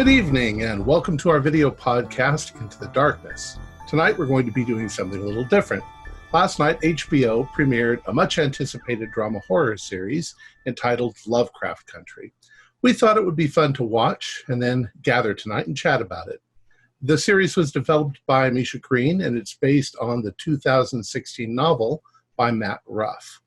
Good evening and welcome to our video podcast, Into the Darkness. Tonight we're going to be doing something a little different. Last night, HBO premiered a much anticipated drama horror series entitled Lovecraft Country. We thought it would be fun to watch and then gather tonight and chat about it. The series was developed by Misha Green and it's based on the 2016 novel by Matt Ruff.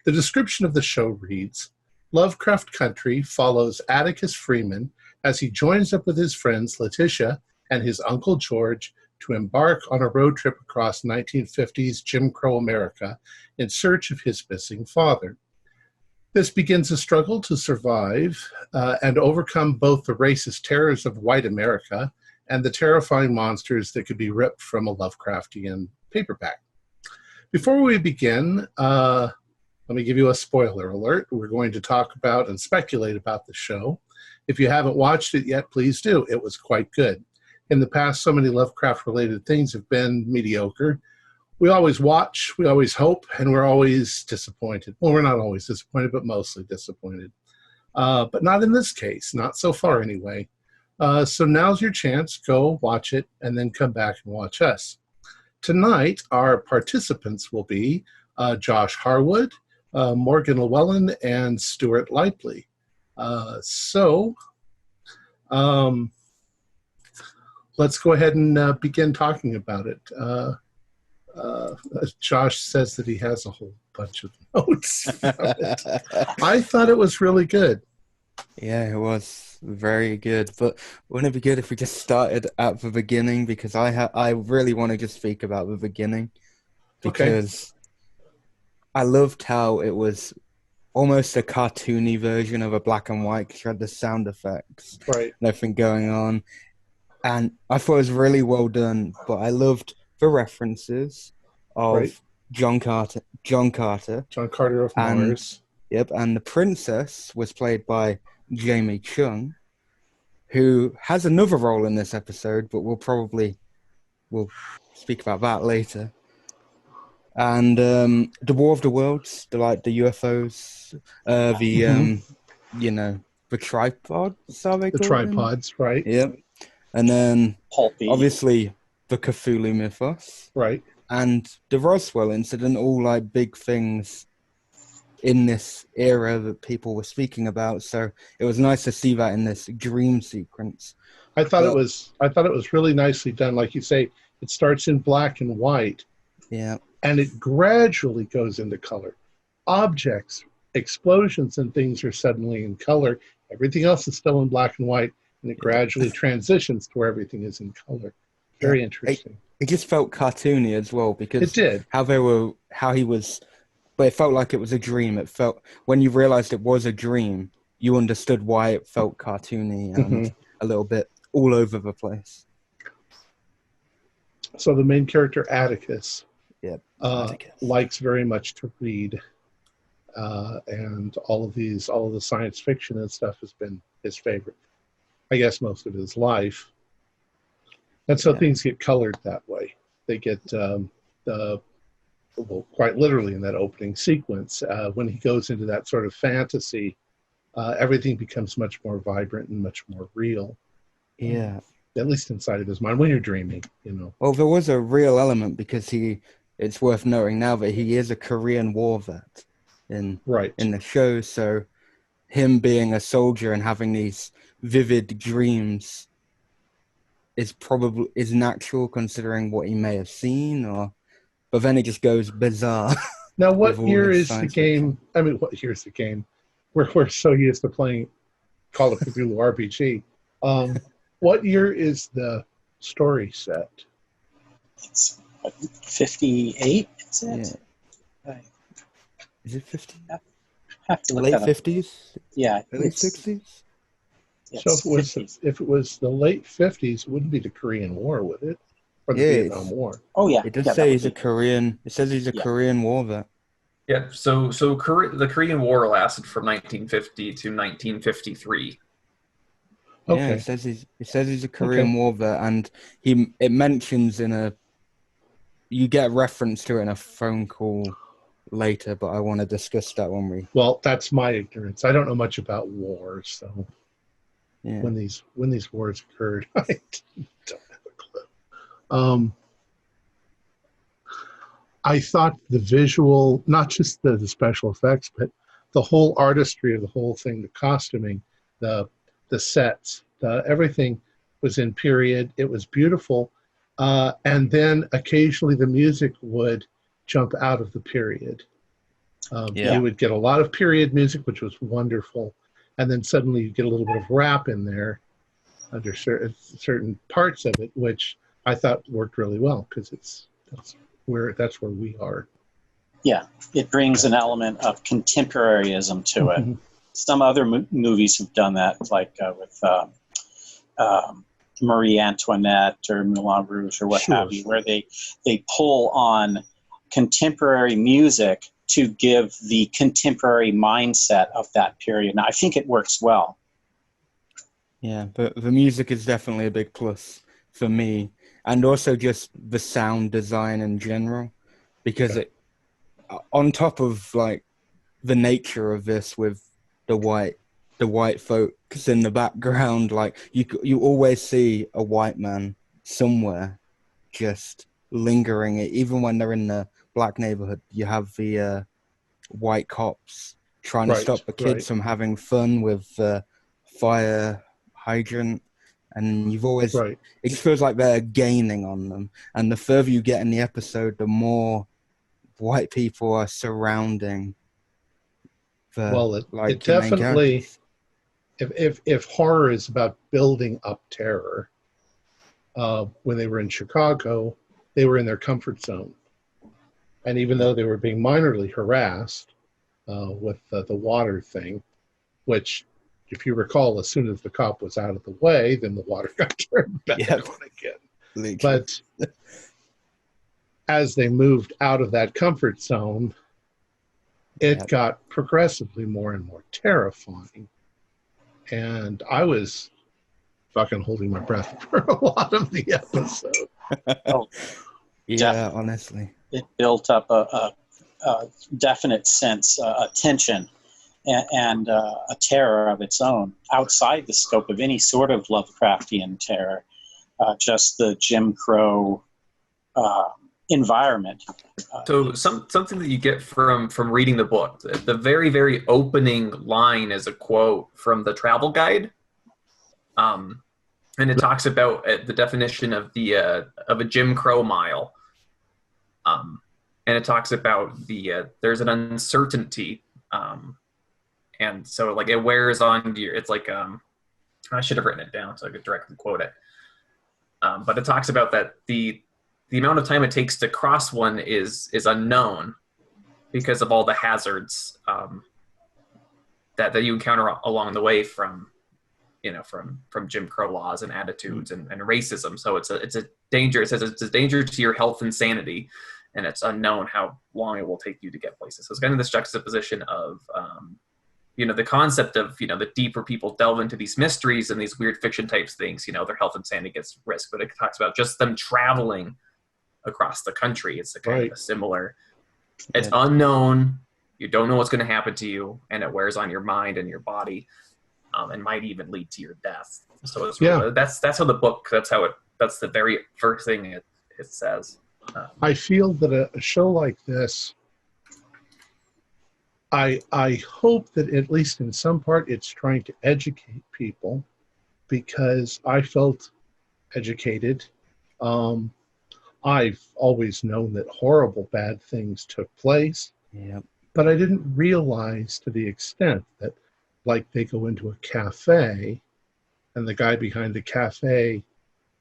The description of the show reads, Lovecraft Country follows Atticus Freeman as he joins up with his friends Letitia and his Uncle George to embark on a road trip across 1950s Jim Crow America in search of his missing father. This begins a struggle to survive and overcome both the racist terrors of white America and the terrifying monsters that could be ripped from a Lovecraftian paperback. Before we begin, let me give you a spoiler alert. We're going to talk about and speculate about the show. If you haven't watched it yet, please do. It was quite good. In the past, so many Lovecraft-related things have been mediocre. We always watch, we always hope, and we're always disappointed. Well, we're not always disappointed, but mostly disappointed. But not in this case, not so far anyway. So now's your chance. Go watch it and then come back and watch us. Tonight, our participants will be Josh Harwood, Morgan Llewellyn, and Stuart Lipley. Let's go ahead and begin talking about it. Josh says that he has a whole bunch of notes from it. I thought it was really good. Yeah, it was very good. But wouldn't it be good if we just started at the beginning? Because I really want to just speak about the beginning. Because I loved how it was almost a cartoony version of a black and white, because you had the sound effects and everything going on. And I thought it was really well done, but I loved the references of John Carter of Mars. Yep, and the princess was played by Jamie Chung, who has another role in this episode, but we'll speak about that later. And the War of the Worlds, the UFOs, the tripods, are they called? The tripods, right. Yep. And then, obviously, the Cthulhu mythos. Right. And the Roswell incident, all big things in this era that people were speaking about. So it was nice to see that in this dream sequence. I thought it was really nicely done. Like you say, it starts in black and white. Yeah. And it gradually goes into color. Objects, explosions, and things are suddenly in color. Everything else is still in black and white, and it gradually transitions to where everything is in color. Very interesting. It just felt cartoony as well, because it did. But it felt like it was a dream. It felt, when you realized it was a dream, you understood why it felt cartoony and a little bit all over the place. So the main character, Atticus, Atticus, likes very much to read, and all of the science fiction and stuff has been his favorite, I guess, most of his life. And so things get colored that way. They get quite literally in that opening sequence, when he goes into that sort of fantasy, everything becomes much more vibrant and much more real. Yeah. At least inside of his mind when you're dreaming, Well, there was a real element, because it's worth noting now that he is a Korean War vet in the show. So him being a soldier and having these vivid dreams is natural, considering what he may have seen, but then it just goes bizarre. Now, what year is the game? I mean, what year is the game? We're so used to playing Call of Cthulhu RPG. What year is the story set? It's 58, is it? Yeah. Is it 50? Have to look late that up. 50s? Yeah. Late 60s? So if it was the late 50s, it wouldn't be the Korean War, would it? Or the Vietnam War? Oh, yeah. It does say he's a Korean. It says he's a Korean War vet. Yeah, so the Korean War lasted from 1950 to 1953. Okay. Yeah, it says he's a Korean War vet, and it mentions you get reference to it in a phone call later, but I want to discuss that when we... Well, that's my ignorance. I don't know much about wars, so... Yeah. when these wars occurred. I don't have a clue. I thought the visual, not just the special effects, but the whole artistry of the whole thing, the costuming, the sets, everything was in period. It was beautiful. And then occasionally the music would jump out of the period. You would get a lot of period music, which was wonderful. And then suddenly you get a little bit of rap in there under certain parts of it, which I thought worked really well because that's where we are. Yeah, it brings an element of contemporaryism to it. Some other movies have done that, like with Marie Antoinette or Moulin Rouge or what have you, where they pull on contemporary music to give the contemporary mindset of that period. Now, I think it works well. Yeah, but the music is definitely a big plus for me, and also just the sound design in general, because it, on top of like the nature of this with the white folks in the background, like you always see a white man somewhere just lingering. Even when they're in the black neighborhood, you have the white cops trying to stop the kids from having fun with fire hydrant, and you've always it just feels like they're gaining on them. And the further you get in the episode, the more white people are surrounding the it definitely, if horror is about building up terror, when they were in Chicago, they were in their comfort zone. And even though they were being minorly harassed with the water thing, which, if you recall, as soon as the cop was out of the way, then the water got turned back on again. But as they moved out of that comfort zone, it got progressively more and more terrifying. And I was fucking holding my breath for a lot of the episode. Honestly. It built up a definite sense, a tension and a terror of its own, outside the scope of any sort of Lovecraftian terror, just the Jim Crow environment. So something that you get from reading the book, the very, very opening line is a quote from the travel guide. And it talks about the definition of a Jim Crow mile. And it talks about there's an uncertainty. And so like it wears on your, it's like, I should have written it down so I could directly quote it. But it talks about that the amount of time it takes to cross one is unknown because of all the hazards that you encounter along the way from Jim Crow laws and attitudes and racism. So it's a danger. It says it's a danger to your health and sanity, and it's unknown how long it will take you to get places. So it's kind of this juxtaposition of the concept of the deeper people delve into these mysteries and these weird fiction types things, their health and sanity gets risked. But it talks about just them traveling across the country. It's a kind of a similar. It's unknown. You don't know what's going to happen to you, and it wears on your mind and your body, and might even lead to your death. So it's really, that's how the book. That's the very first thing it says. I feel that a show like this, I hope that at least in some part it's trying to educate people, because I felt educated. I've always known that horrible, bad things took place, but I didn't realize to the extent that, like, they go into a cafe and the guy behind the cafe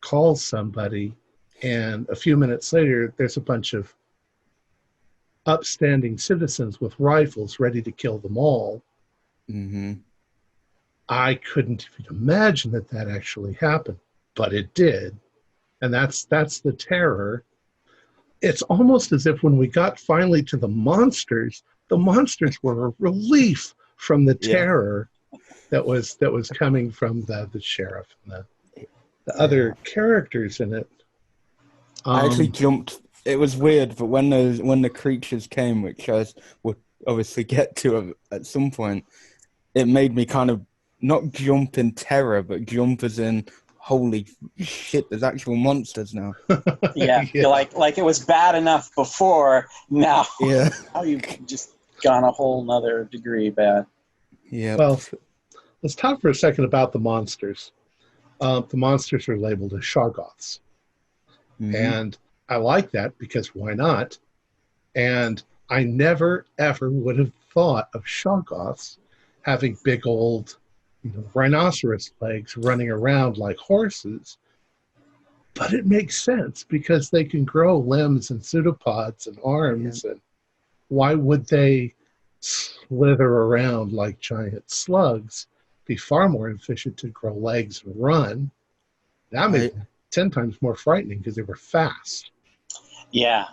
calls somebody, and a few minutes later there's a bunch of upstanding citizens with rifles ready to kill them all. I couldn't even imagine that actually happened, but it did. And that's the terror. It's almost as if when we got finally to the monsters were a relief from the terror that was coming from the sheriff and the other characters in it. I actually jumped. It was weird, but when the creatures came, which I will obviously get to at some point, it made me kind of not jump in terror, but jump as in holy shit, there's actual monsters now. Yeah, like it was bad enough before. Now, Yeah. now you've just gone a whole nother degree bad. Yeah. Well, let's talk for a second about the monsters. The monsters are labeled as Shoggoths. Mhm. And I like that because why not? And I never, ever would have thought of Shoggoths having big old rhinoceros legs running around like horses. But it makes sense because they can grow limbs and pseudopods and arms. Yeah. And why would they slither around like giant slugs? Be far more efficient to grow legs and run. That made them 10 times more frightening because they were fast. Yeah.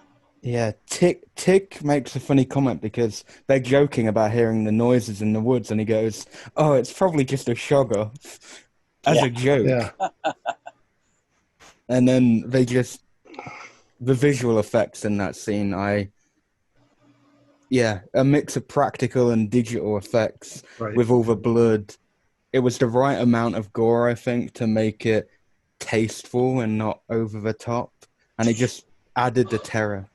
Yeah, Tick makes a funny comment because they're joking about hearing the noises in the woods, and he goes, "Oh, it's probably just a shoggoth," as a joke. Yeah. And then the visual effects in that scene, a mix of practical and digital effects with all the blood. It was the right amount of gore, I think, to make it tasteful and not over the top, and it just added the terror.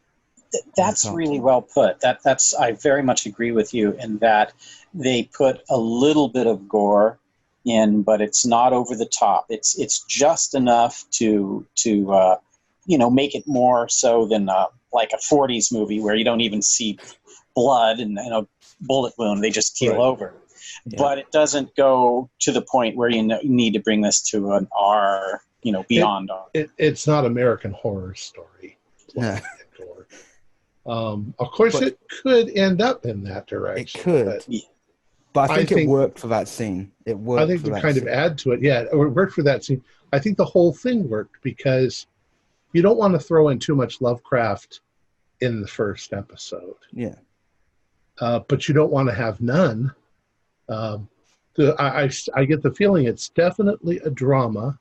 That's really well put. That's I very much agree with you in that they put a little bit of gore in, but it's not over the top. It's just enough to make it more so than like a 40s movie where you don't even see blood and a bullet wound. They just keel over. Yeah. But it doesn't go to the point where you need to bring this to an R, beyond R. It's not American Horror Story. Yeah. Of course, it could end up in that direction. It could. But I think it worked for that scene. It worked. I think to kind of add to it, it worked for that scene. I think the whole thing worked because you don't want to throw in too much Lovecraft in the first episode. Yeah. But you don't want to have none. I get the feeling it's definitely a drama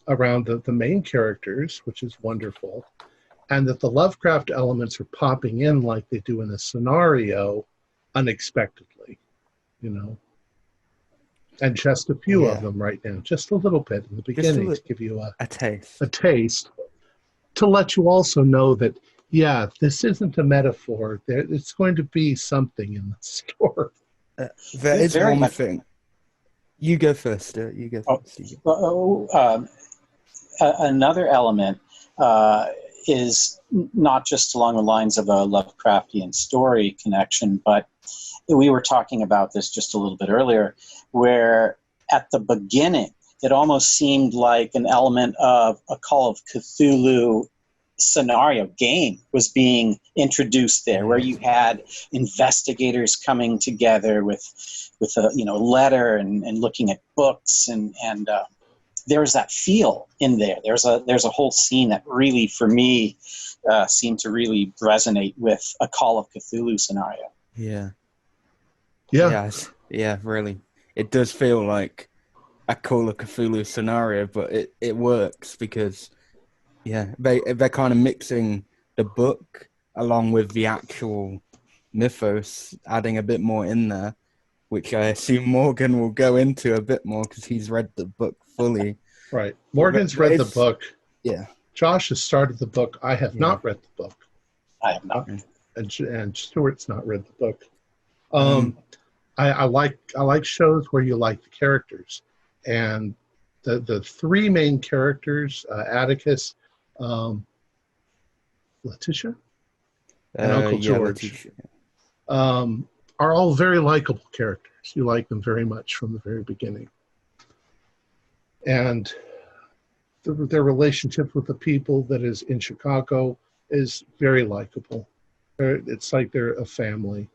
around the main characters, which is wonderful. And that the Lovecraft elements are popping in like they do in a scenario unexpectedly, And just a few of them right now, just a little bit in the beginning to give you a taste, to let you also know that, this isn't a metaphor. It's going to be something in the story. There is one thing. You go first. Another element is not just along the lines of a Lovecraftian story connection, but we were talking about this just a little bit earlier, where at the beginning, it almost seemed like an element of a Call of Cthulhu scenario game was being introduced there, where you had investigators coming together with a letter and looking at books and there's that feel in there. There's a whole scene that really, for me, seemed to really resonate with a Call of Cthulhu scenario. Yeah. Yeah. Yeah, really. It does feel like a Call of Cthulhu scenario, but it works because, they're kind of mixing the book along with the actual mythos, adding a bit more in there, which I assume Morgan will go into a bit more because he's read the book fully. Right. Morgan's read the book. Yeah. Josh has started the book. I have not read the book. I have not. And Stuart's not read the book. I like shows where you like the characters. And the three main characters, Atticus, Letitia, and Uncle George, are all very likable characters. You like them very much from the very beginning. And their relationship with the people that is in Chicago is very likable. It's like they're a family.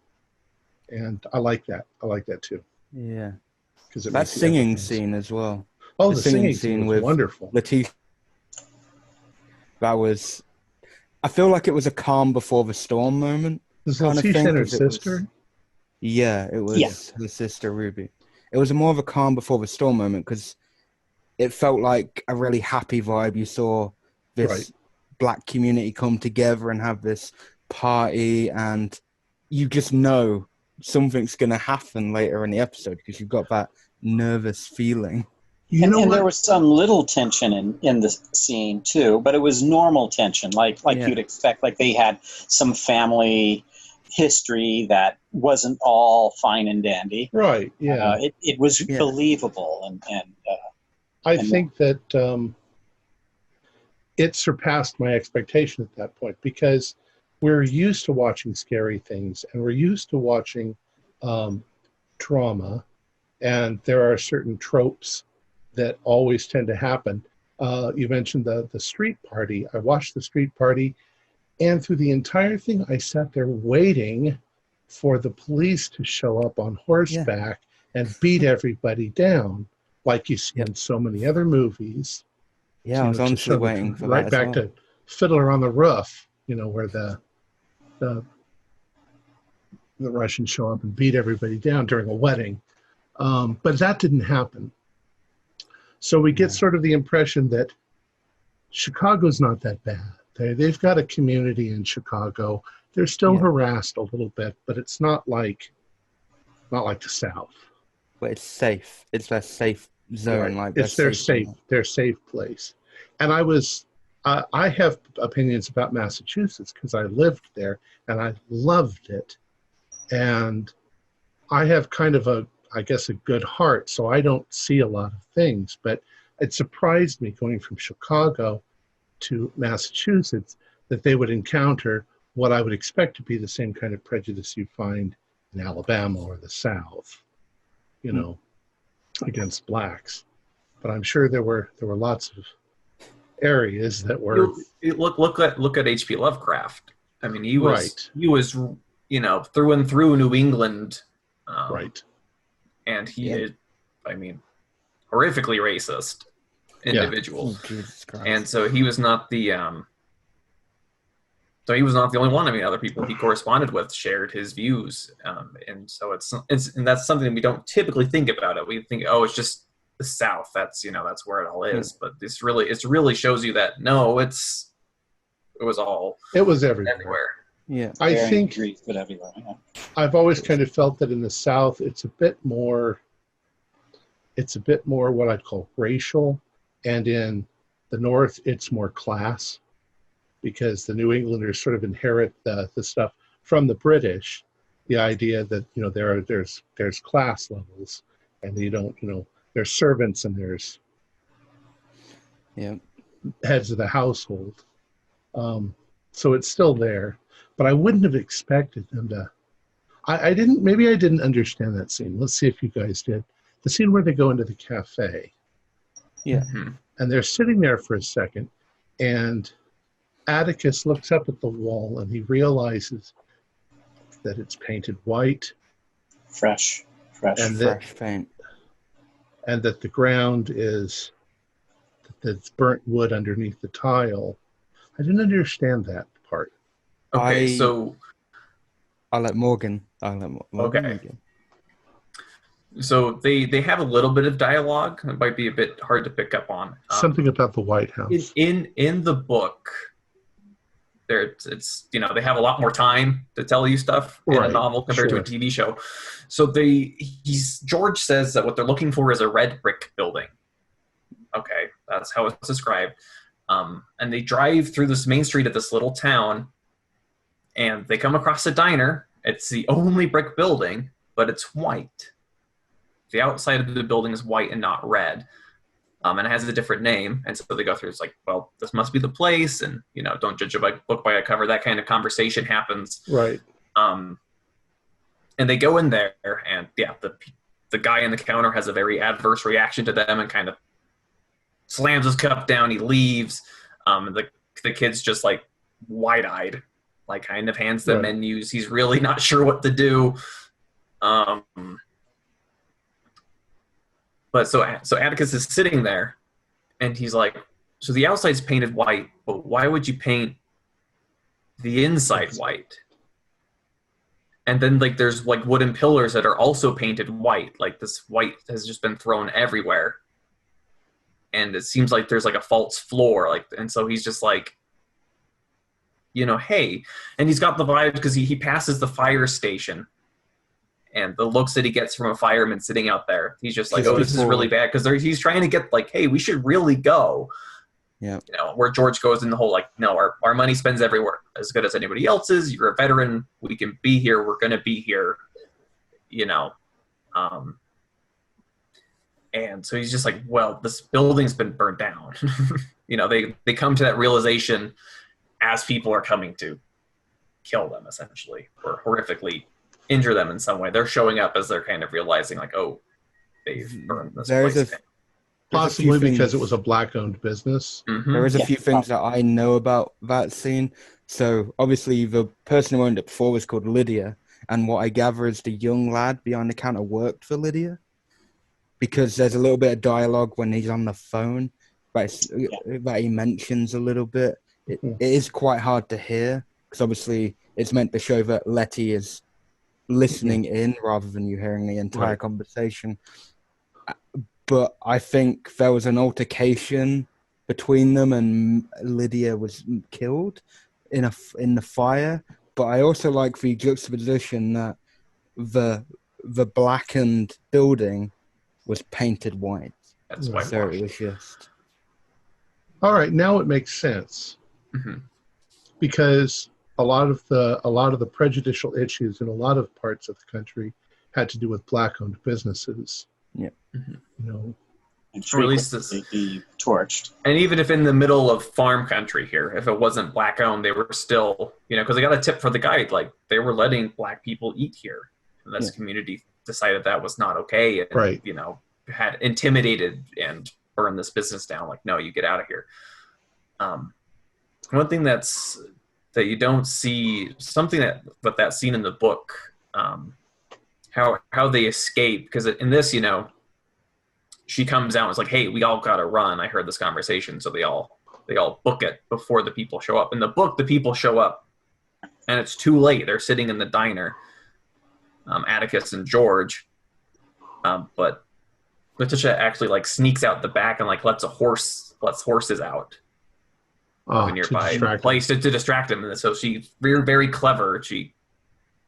And I like that. I like that too. Yeah. That singing scene as well. Oh, the singing scene was wonderful. Letitia. I feel like it was a calm before the storm moment. Was Letitia and her sister? It was her sister, Ruby. It was more of a calm before the storm moment because it felt like a really happy vibe. You saw this black community come together and have this party, and you just know something's going to happen later in the episode because you've got that nervous feeling. You know and what? there was some little tension in the scene too, but it was normal tension, like you'd expect. Like they had some family history that wasn't all fine and dandy. Right. Yeah. It was believable, and I think that it surpassed my expectation at that point, because we're used to watching scary things and we're used to watching drama, and there are certain tropes that always tend to happen. You mentioned the street party. I watched the street party, and through the entire thing, I sat there waiting for the police to show up on horseback and beat everybody down, like you see in so many other movies. Yeah, I was honestly waiting for right that back to Fiddler on the Roof, where the Russians show up and beat everybody down during a wedding. But that didn't happen. So we get sort of the impression that Chicago's not that bad. They've got a community in Chicago. They're still harassed a little bit, but it's not like the South. But it's safe. It's their safe zone. Right. It's their safe place. And I have opinions about Massachusetts because I lived there and I loved it. And I have kind of a good heart, so I don't see a lot of things. But it surprised me going from Chicago to Massachusetts that they would encounter what I would expect to be the same kind of prejudice you find in Alabama or the South, against blacks. But I'm sure there were lots of areas that were. Look at H.P. Lovecraft. I mean, he was through and through New England, right. And he is, horrifically racist individual. Oh, Jesus Christ. And so he was not the only one. I mean, other people he corresponded with shared his views, and so it's that's something we don't typically think about it. We think, it's just the South. That's where it all is. But it really shows you that no, it was everywhere. Yeah, I think but everywhere. Yeah. I've always kind of felt that in the South, it's a bit more what I'd call racial, and in the North, it's more class, because the New Englanders sort of inherit the stuff from the British, the idea that there's class levels, and you don't there's servants and there's heads of the household, so it's still there. But I wouldn't have expected them to. Maybe I didn't understand that scene. Let's see if you guys did. The scene where they go into the cafe. Yeah. Mm-hmm. And they're sitting there for a second, and Atticus looks up at the wall and he realizes that it's painted white. Fresh paint. And that the ground is that's burnt wood underneath the tile. I didn't understand that part. Okay, so I'll let Morgan. Okay. Again. So they have a little bit of dialogue. It might be a bit hard to pick up on. Something about the White House. In the book, it's they have a lot more time to tell you stuff in a novel compared to a TV show. So George says that what they're looking for is a red brick building. Okay, that's how it's described. And they drive through this main street of this little town, and they come across a diner. It's the only brick building, but it's white. The outside of the building is white and not red. And it has a different name. And so they go through, it's like, well, this must be the place. And, don't judge a book by a cover. That kind of conversation happens. Right. And they go in there, and, the guy in the counter has a very adverse reaction to them and kind of slams his cup down. He leaves. The kid's just, like, wide-eyed, like, kind of hands them menus. He's really not sure what to do. But so Atticus is sitting there, and he's like, so the outside's painted white, but why would you paint the inside white? And then, like, there's, like, wooden pillars that are also painted white. Like, this white has just been thrown everywhere. And it seems like there's, like, a false floor. Like, and so he's just like, hey. And he's got the vibe because he passes the fire station. and the looks that he gets from a fireman sitting out there, he's just like, Just oh, this is before- really bad, because he's trying to get like, hey, we should really go. Yeah. You know, where George goes in the whole like, no, our money spends everywhere as good as anybody else's. You're a veteran. We can be here. We're going to be here. You know. And so he's just like, well, this building's been burnt down. You know, they come to that realization as people are coming to kill them, essentially, or horrifically injure them in some way. They're showing up as they're kind of realizing like, oh, they've burned this place. Possibly because it was a black-owned business. Mm-hmm. There is a few things that I know about that scene. So obviously the person who owned it before was called Lydia, and what I gather is the young lad behind the counter worked for Lydia, because there's a little bit of dialogue when he's on the phone that he mentions a little bit. It is quite hard to hear, because obviously it's meant to show that Letty is listening in rather than you hearing the entire conversation. But I think there was an altercation between them, and Lydia was killed in the fire. But I also like the juxtaposition that the blackened building was painted white. That's So it was just... All right, now it makes sense. Mm-hmm. Because a lot of the prejudicial issues in a lot of parts of the country had to do with black-owned businesses. Yeah. Mm-hmm. You know, And or at least be torched. And even if in the middle of farm country here, if it wasn't black owned, they were still, you know, because they got a tip for the guide, like they were letting black people eat here. And this community decided that was not okay. And, you know, had intimidated and burned this business down. Like, no, you get out of here. One thing that you don't see, something that scene in the book, how they escape, because in this, you know, she comes out and is like, hey, we all gotta run. I heard this conversation. So they all book it before the people show up. In the book, the people show up and it's too late. They're sitting in the diner, Atticus and George. But Letitia actually like sneaks out the back and like lets horses out of a nearby place to distract them. And so she's very, very clever. She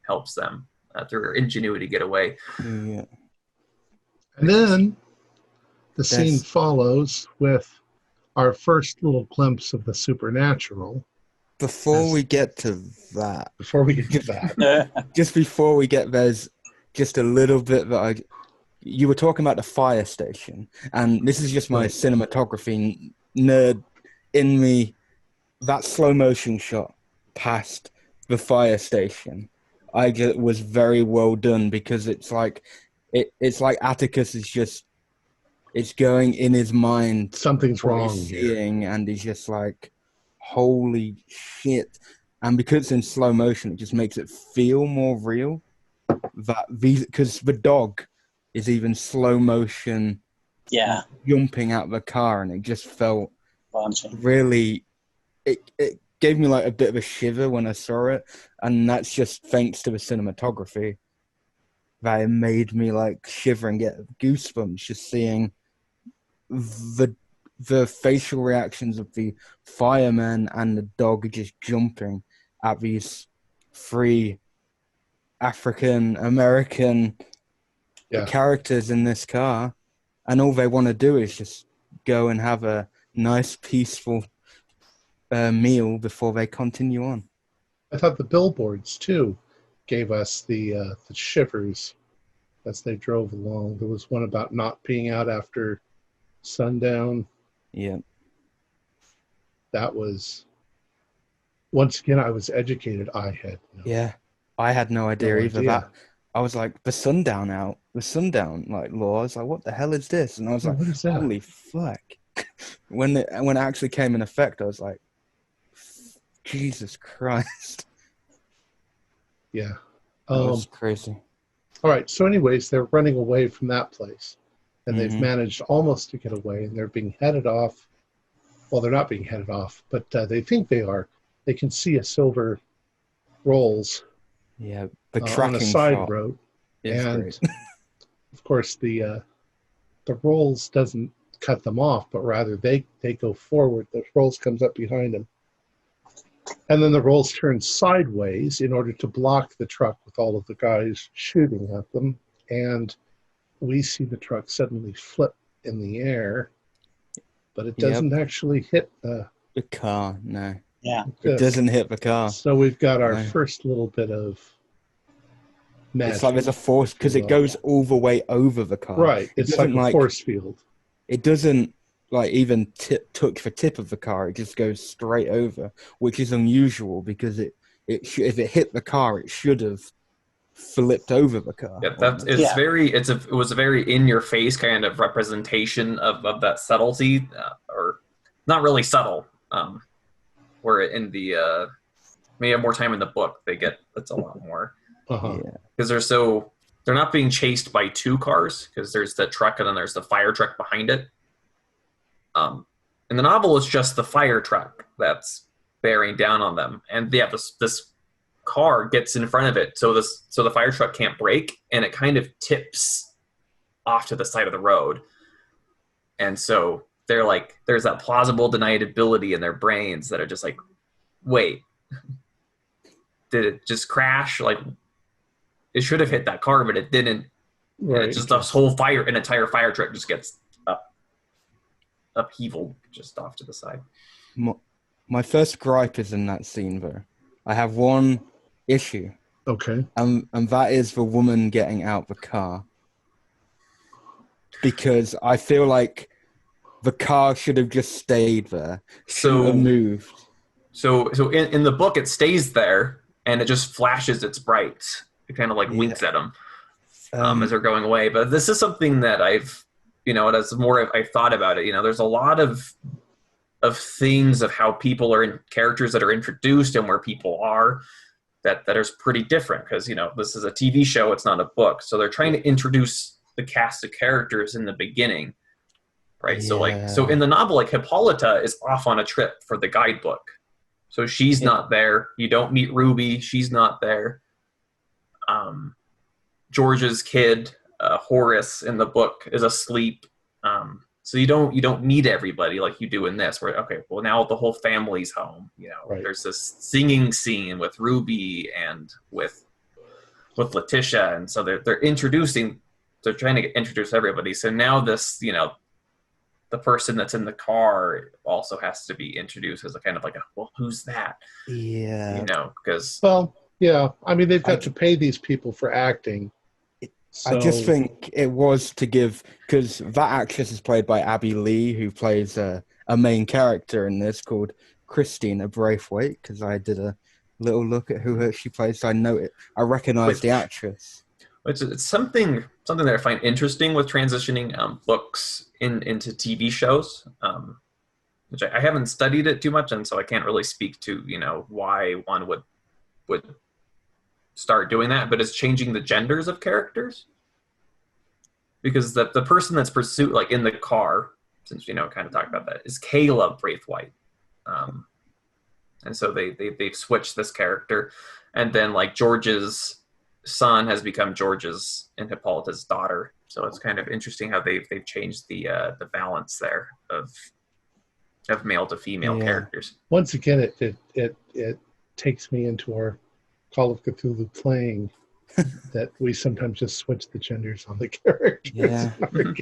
helps them through her ingenuity get away. Yeah. And then the scene follows with our first little glimpse of the supernatural. Before we get to that, just before we get there's just a little bit that you were talking about the fire station, and this is just my cinematography nerd in me. That slow motion shot past the fire station, was very well done, because it's like Atticus is just, it's going in his mind. Something's wrong seeing, and he's just like, holy shit. And because it's in slow motion, it just makes it feel more real. Because the dog is even slow motion jumping out of the car, and it just felt really, it gave me like a bit of a shiver when I saw it. And that's just thanks to the cinematography, that it made me like shiver and get goosebumps just seeing the facial reactions of the fireman and the dog just jumping at these three African American characters in this car, and all they want to do is just go and have a nice peaceful meal before they continue on. I thought the billboards too gave us the shivers as they drove along. There was one about not being out after sundown. Yeah. That was, once again, I was educated. I had no idea either. That I was like, the sundown like law. I was like, what the hell is this? And I was like, holy fuck. When it actually came in effect, I was like, Jesus Christ. Yeah. That was crazy. All right. So anyways, they're running away from that place, and they've managed almost to get away, and they're being headed off. Well, they're not being headed off, but they think they are. They can see a silver Rolls. Yeah, the tracking on a side shot road. is And great. of course the Rolls doesn't cut them off, but rather they go forward. The Rolls comes up behind them. And then the rolls turn sideways in order to block the truck with all of the guys shooting at them. And we see the truck suddenly flip in the air, but it doesn't actually hit the car. No. Yeah. It doesn't hit the car. So we've got our first little bit of magic. It's like there's a force, because it goes all the way over the car. Right. It's like a force field. It doesn't like even touch the tip of the car. It just goes straight over, which is unusual because if it hit the car, it should have flipped over the car. Yeah, it was a very in your face kind of representation of that subtlety, or not really subtle. Where in the may have more time in the book, it's a lot more because they're not being chased by two cars, because there's the truck and then there's the fire truck behind it. In the novel, it's just the fire truck that's bearing down on them, and this car gets in front of it, so the fire truck can't brake, and it kind of tips off to the side of the road, and so they're like, there's that plausible deniability in their brains that are just like, wait, did it just crash? Like, it should have hit that car, but it didn't. Right. And it's just an entire fire truck just gets upheaval just off to the side. My first gripe is in that scene, though. I have one issue. Okay. And that is the woman getting out the car. Because I feel like the car should have just stayed there. Shouldn't have moved. So in the book, it stays there, and it just flashes its brights. It kind of like winks at them as they're going away. But this is something that I've, as more I've thought about it, there's a lot of things of how people are in characters that are introduced and where people are that is pretty different, because, this is a TV show, it's not a book. So they're trying to introduce the cast of characters in the beginning. Right. Yeah. So in the novel, like Hippolyta is off on a trip for the guidebook. So she's not there. You don't meet Ruby. She's not there. George's kid, Horace, in the book is asleep. So you don't meet everybody like you do in this, where, okay, well, now the whole family's home. Right. There's this singing scene with Ruby and with Letitia. And so they're trying to introduce everybody. So now this, the person that's in the car also has to be introduced as a kind of like well, who's that? Yeah. Because... Well, yeah. I mean, they've got to pay these people for acting. So... I just think it was to give... Because that actress is played by Abby Lee, who plays a main character in this called Christina Braithwaite, because I did a little look at who she plays, so I recognize the actress. It's something that I find interesting with transitioning books into TV shows, which I haven't studied it too much, and so I can't really speak to why one would start doing that. But it's changing the genders of characters, because the person that's pursued, like in the car, since kind of talked about that, is Caleb Braithwaite, and so they've switched this character, and then like George's son has become George's and Hippolyta's daughter. So it's kind of interesting how they've changed the balance there of male to female characters. Once again, it takes me into our Call of Cthulhu playing that we sometimes just switch the genders on the characters. Yeah,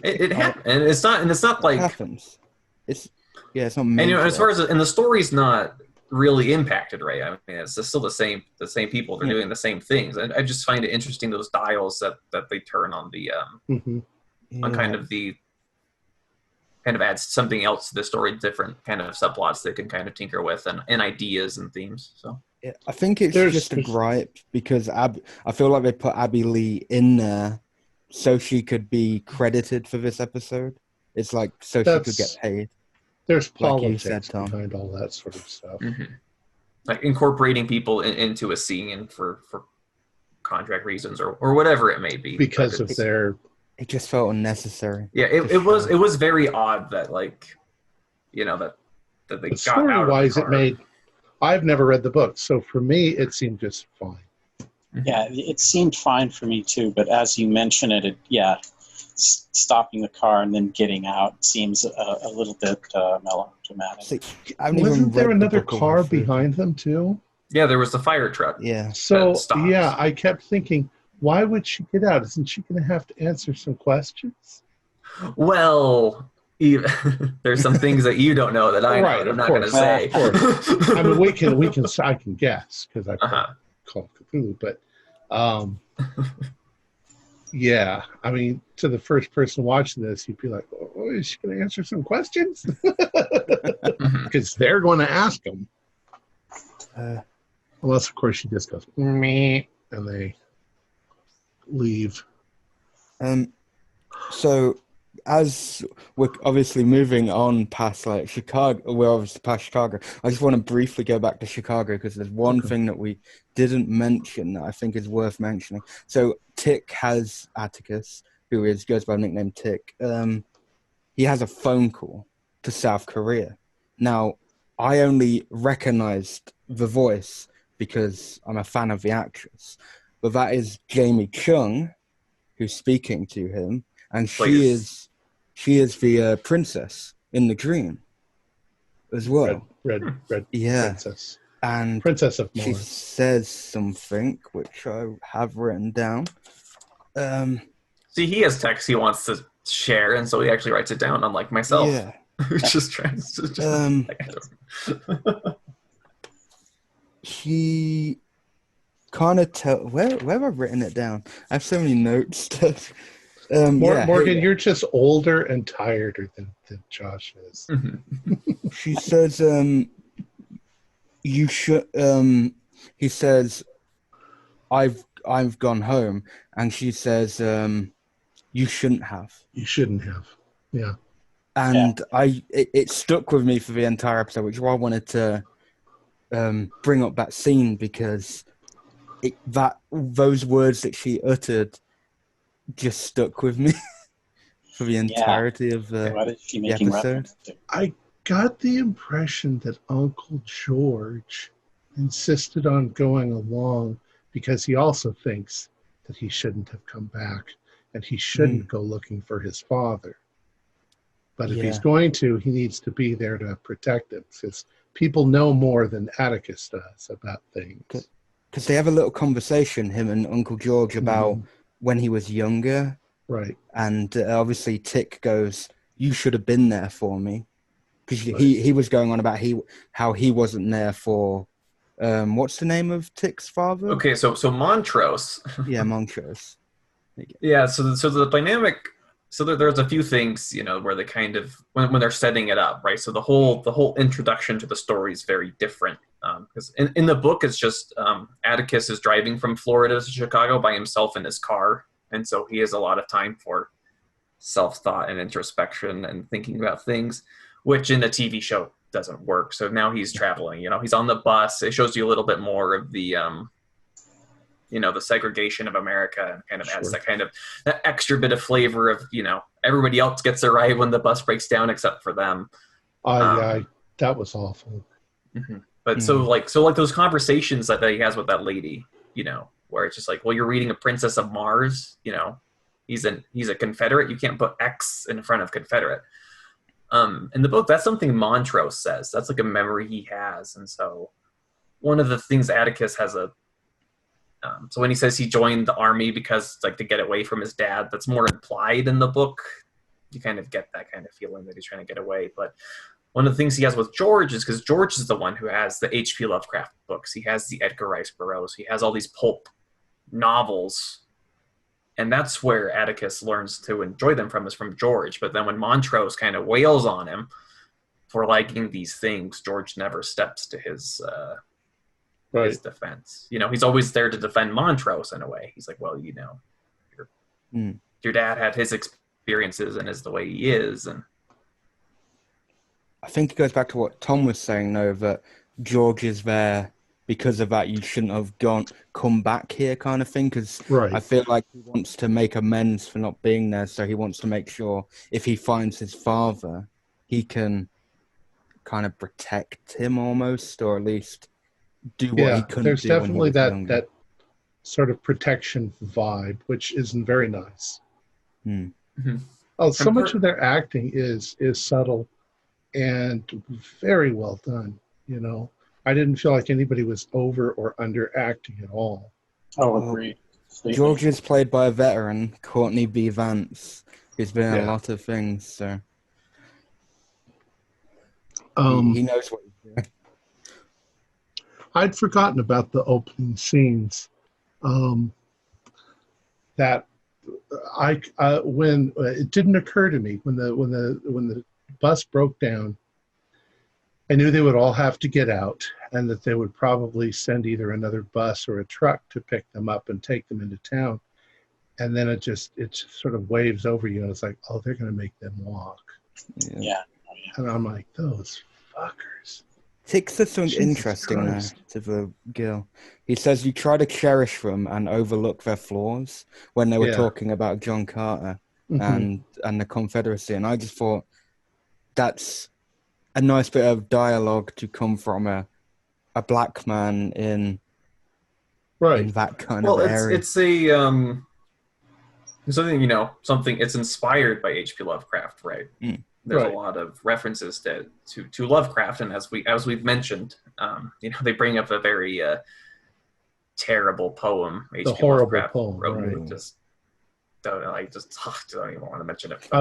it happens, and it's not like it happens. It's not. And as far as the story's not really impacted, right? I mean, it's still the same people. They're doing the same things, and I just find it interesting, those dials that they turn on the on kind of adds something else to the story, different kind of subplots they can kind of tinker with and ideas and themes. So yeah, I think it's just a gripe because I feel like they put Abby Lee in there so she could be credited for this episode. It's like so she could get paid. There's politics behind all that sort of stuff. Mm-hmm. Like incorporating people into a scene for contract reasons or whatever it may be. Because of their... It just felt unnecessary. Yeah, it was very odd that that they got out story-wise, of the car. It made... I've never read the book, so for me, it seemed just fine. Yeah, it seemed fine for me too, but as you mention it stopping the car and then getting out seems a little bit melodramatic. See, I haven't Wasn't even there read the another book all the car way through. behind them too? Yeah, there was the fire truck. Yeah. So that stops. yeah, I kept thinking, why would she get out? Isn't she going to have to answer some questions? Well, there's some things that you don't know that I know. Right, That I'm of not going to course, say. of course. I mean, I can guess because I Uh-huh. Call of Cthulhu, but yeah, I mean, to the first person watching this, you'd be like, "Oh, is she going to answer some questions?" Because they're going to ask them. Unless, of course, she just goes meh, and they leave. So, as we're obviously moving on past like Chicago, we're obviously past Chicago. I just want to briefly go back to Chicago because there's one thing that we didn't mention that I think is worth mentioning. So, Tick has Atticus, who goes by the nickname Tick. He has a phone call to South Korea. Now, I only recognized the voice because I'm a fan of the actress, but that is Jamie Chung who's speaking to him, and she is the princess in the dream as well. Red Yeah. princess. And Princess of she Mars. says something which I have written down. See, he has text he wants to share, and so he actually writes it down, unlike myself. Yeah. Who just tries to She kind of where have I written it down? I have so many notes. Morgan, you're just older and tireder than Josh is. She says, you should, he says, I've gone home, and she says, you shouldn't have. You shouldn't have. Yeah. And it stuck with me for the entire episode, which is why I wanted to bring up that scene, because those words that she uttered just stuck with me for the entirety of the What is she making episode. reference to? I got the impression that Uncle George insisted on going along because he also thinks that he shouldn't have come back and he shouldn't go looking for his father. But if he's going to, he needs to be there to protect him, because people know more than Atticus does about things. Because they have a little conversation, him and Uncle George, about when he was younger. Right. And obviously Tick goes, you should have been there for me. Because he was going on about how he wasn't there for, what's the name of Tick's father? Okay, so Montrose. Yeah, Montrose. Yeah, so the dynamic... So there's a few things, where they kind of when they're setting it up, right? So the whole introduction to the story is very different. Because in the book, it's just Atticus is driving from Florida to Chicago by himself in his car, and so he has a lot of time for self-thought and introspection and thinking about things, which in the TV show doesn't work. So now he's traveling. He's on the bus. It shows you a little bit more of the the segregation of America, and kind of adds that extra bit of flavor of, everybody else gets a ride when the bus breaks down except for them. That was awful. But so those conversations that he has with that lady, where it's just like, well, you're reading a Princess of Mars, he's a Confederate. You can't put X in front of Confederate. In the book, that's something Montrose says. That's like a memory he has. And so one of the things Atticus has so when he says he joined the army because to get away from his dad, that's more implied in the book. You kind of get that kind of feeling that he's trying to get away. But one of the things he has with George is because George is the one who has the H.P. Lovecraft books. He has the Edgar Rice Burroughs. He has all these pulp novels. And that's where Atticus learns to enjoy them is from George. But then when Montrose kind of wails on him for liking these things, George never steps to his defense. He's always there to defend Montrose in a way. He's like, well, your dad had his experiences and is the way he is. And I think it goes back to what Tom was saying, though, that George is there because of that. You shouldn't have come back here kind of thing, because I feel like he wants to make amends for not being there, so he wants to make sure if he finds his father, he can kind of protect him almost, or at least do what he couldn't there's do definitely when he was that sort of protection vibe, which isn't very nice. Mhm. Oh, so much of their acting is subtle and very well done. You know, I didn't feel like anybody was over or under acting at all. Oh, agreed. George is played by a veteran, Courtney B Vance, who's been in a lot of things, so he knows what he's doing. I'd forgotten about the opening scenes. That when it didn't occur to me when the bus broke down, I knew they would all have to get out, and that they would probably send either another bus or a truck to pick them up and take them into town. And then it sort of waves over you, and it's like, oh, they're going to make them walk. Yeah. And I'm like, those fuckers. Tick says something interesting there to the girl. He says you try to cherish them and overlook their flaws when they were talking about John Carter and the Confederacy. And I just thought that's a nice bit of dialogue to come from a black man in that kind of area. It's a something it's inspired by H.P. Lovecraft, right? There's a lot of references to Lovecraft, and as we've mentioned, they bring up a very terrible poem H.P. Lovecraft wrote. Right. I don't even want to mention it. I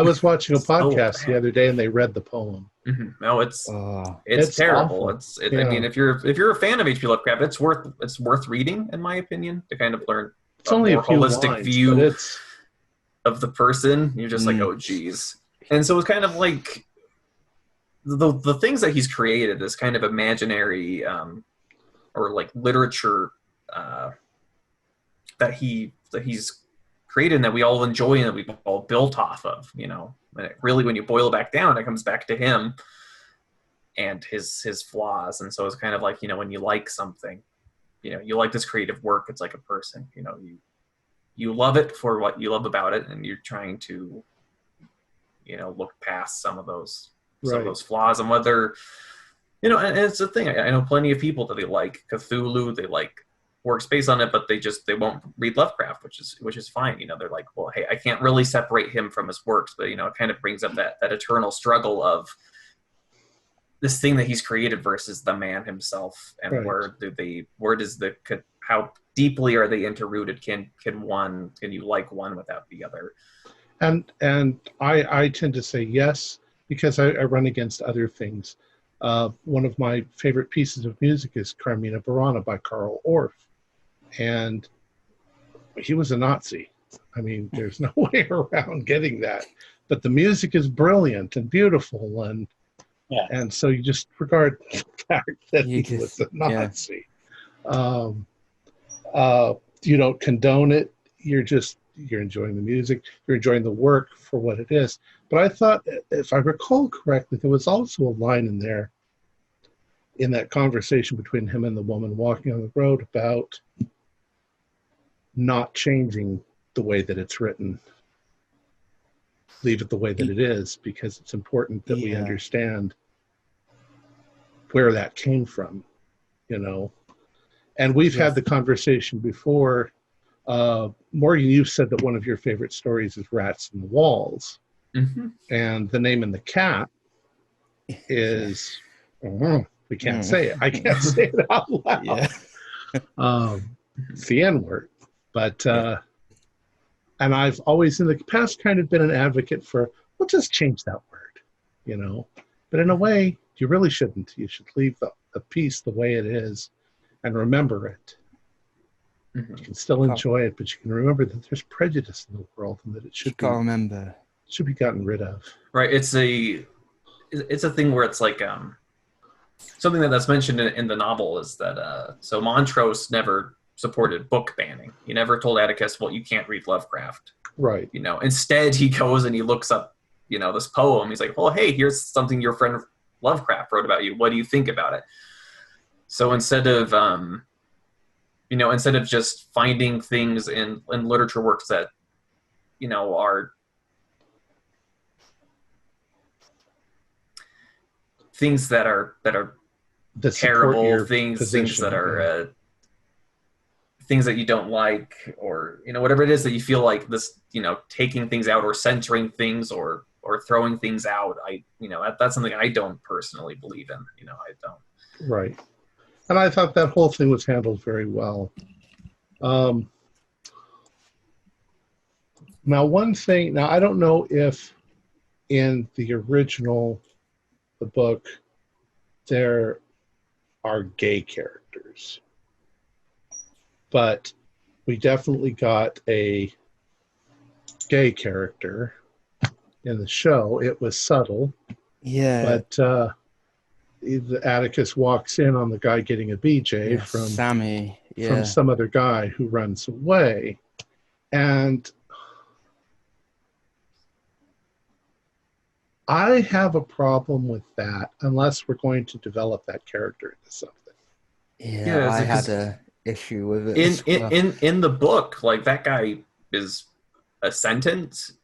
was watching a podcast the other day, and they read the poem. Mm-hmm. No, it's terrible. I mean, if you're a fan of H.P. Lovecraft, it's worth reading, in my opinion, to kind of learn a more holistic view of the person. You're just like, oh, geez. And so it's kind of like the things that he's created, this kind of imaginary or like literature that he's created and that we all enjoy and that we've all built off of, and it really, when you boil it back down, it comes back to him and his flaws. And so it's kind of like, when you like something, you like this creative work, it's like a person, you love it for what you love about it, and you're trying to look past some of those flaws, and whether and it's the thing. I know plenty of people that they like Cthulhu, they like works based on it, but they won't read Lovecraft, which is fine. They're like, well, hey, I can't really separate him from his works, but it kind of brings up that eternal struggle of this thing that he's created versus the man himself, and how deeply are they interrooted? Can you like one without the other? And I tend to say yes, because I run against other things. One of my favorite pieces of music is Carmina Burana by Carl Orff. And he was a Nazi. I mean, there's no way around getting that. But the music is brilliant and beautiful. And so you just regard the fact that he was a Nazi. Yeah. You don't condone it. You're enjoying the music, you're enjoying the work for what it is. But I thought, if I recall correctly, there was also a line in there, in that conversation between him and the woman walking on the road, about not changing the way that it's written. Leave it the way that it is, because it's important that we understand where that came from, And we've had the conversation before. Morgan, you said that one of your favorite stories is Rats in the Walls. Mm-hmm. And the name in the cat is, we can't say it. I can't say it out loud. Yeah. It's the N word. But, and I've always in the past kind of been an advocate for, well, just change that word, But in a way, you really shouldn't. You should leave the piece the way it is and remember it. You can still enjoy it, but you can remember that there's prejudice in the world, and that it should be gotten rid of. Right. It's a thing where it's like something that's mentioned in the novel is that so Montrose never supported book banning. He never told Atticus, well, you can't read Lovecraft. Right. Instead he goes and he looks up, this poem. He's like, well, hey, here's something your friend Lovecraft wrote about you. What do you think about it? So instead of just finding things in literature works that, are things that are terrible, things that are things that you don't like, or whatever it is that you feel like this, taking things out or censoring things or throwing things out. That's something I don't personally believe in. I don't. Right. And I thought that whole thing was handled very well. Now, one thing, now I don't know if in the original, the book, there are gay characters, but we definitely got a gay character in the show. It was subtle. Yeah. But Atticus walks in on the guy getting a BJ from Sammy. Yeah. From some other guy who runs away. And I have a problem with that unless we're going to develop that character into something. Yeah, I had a issue with it. In the book, like, that guy is a sentence,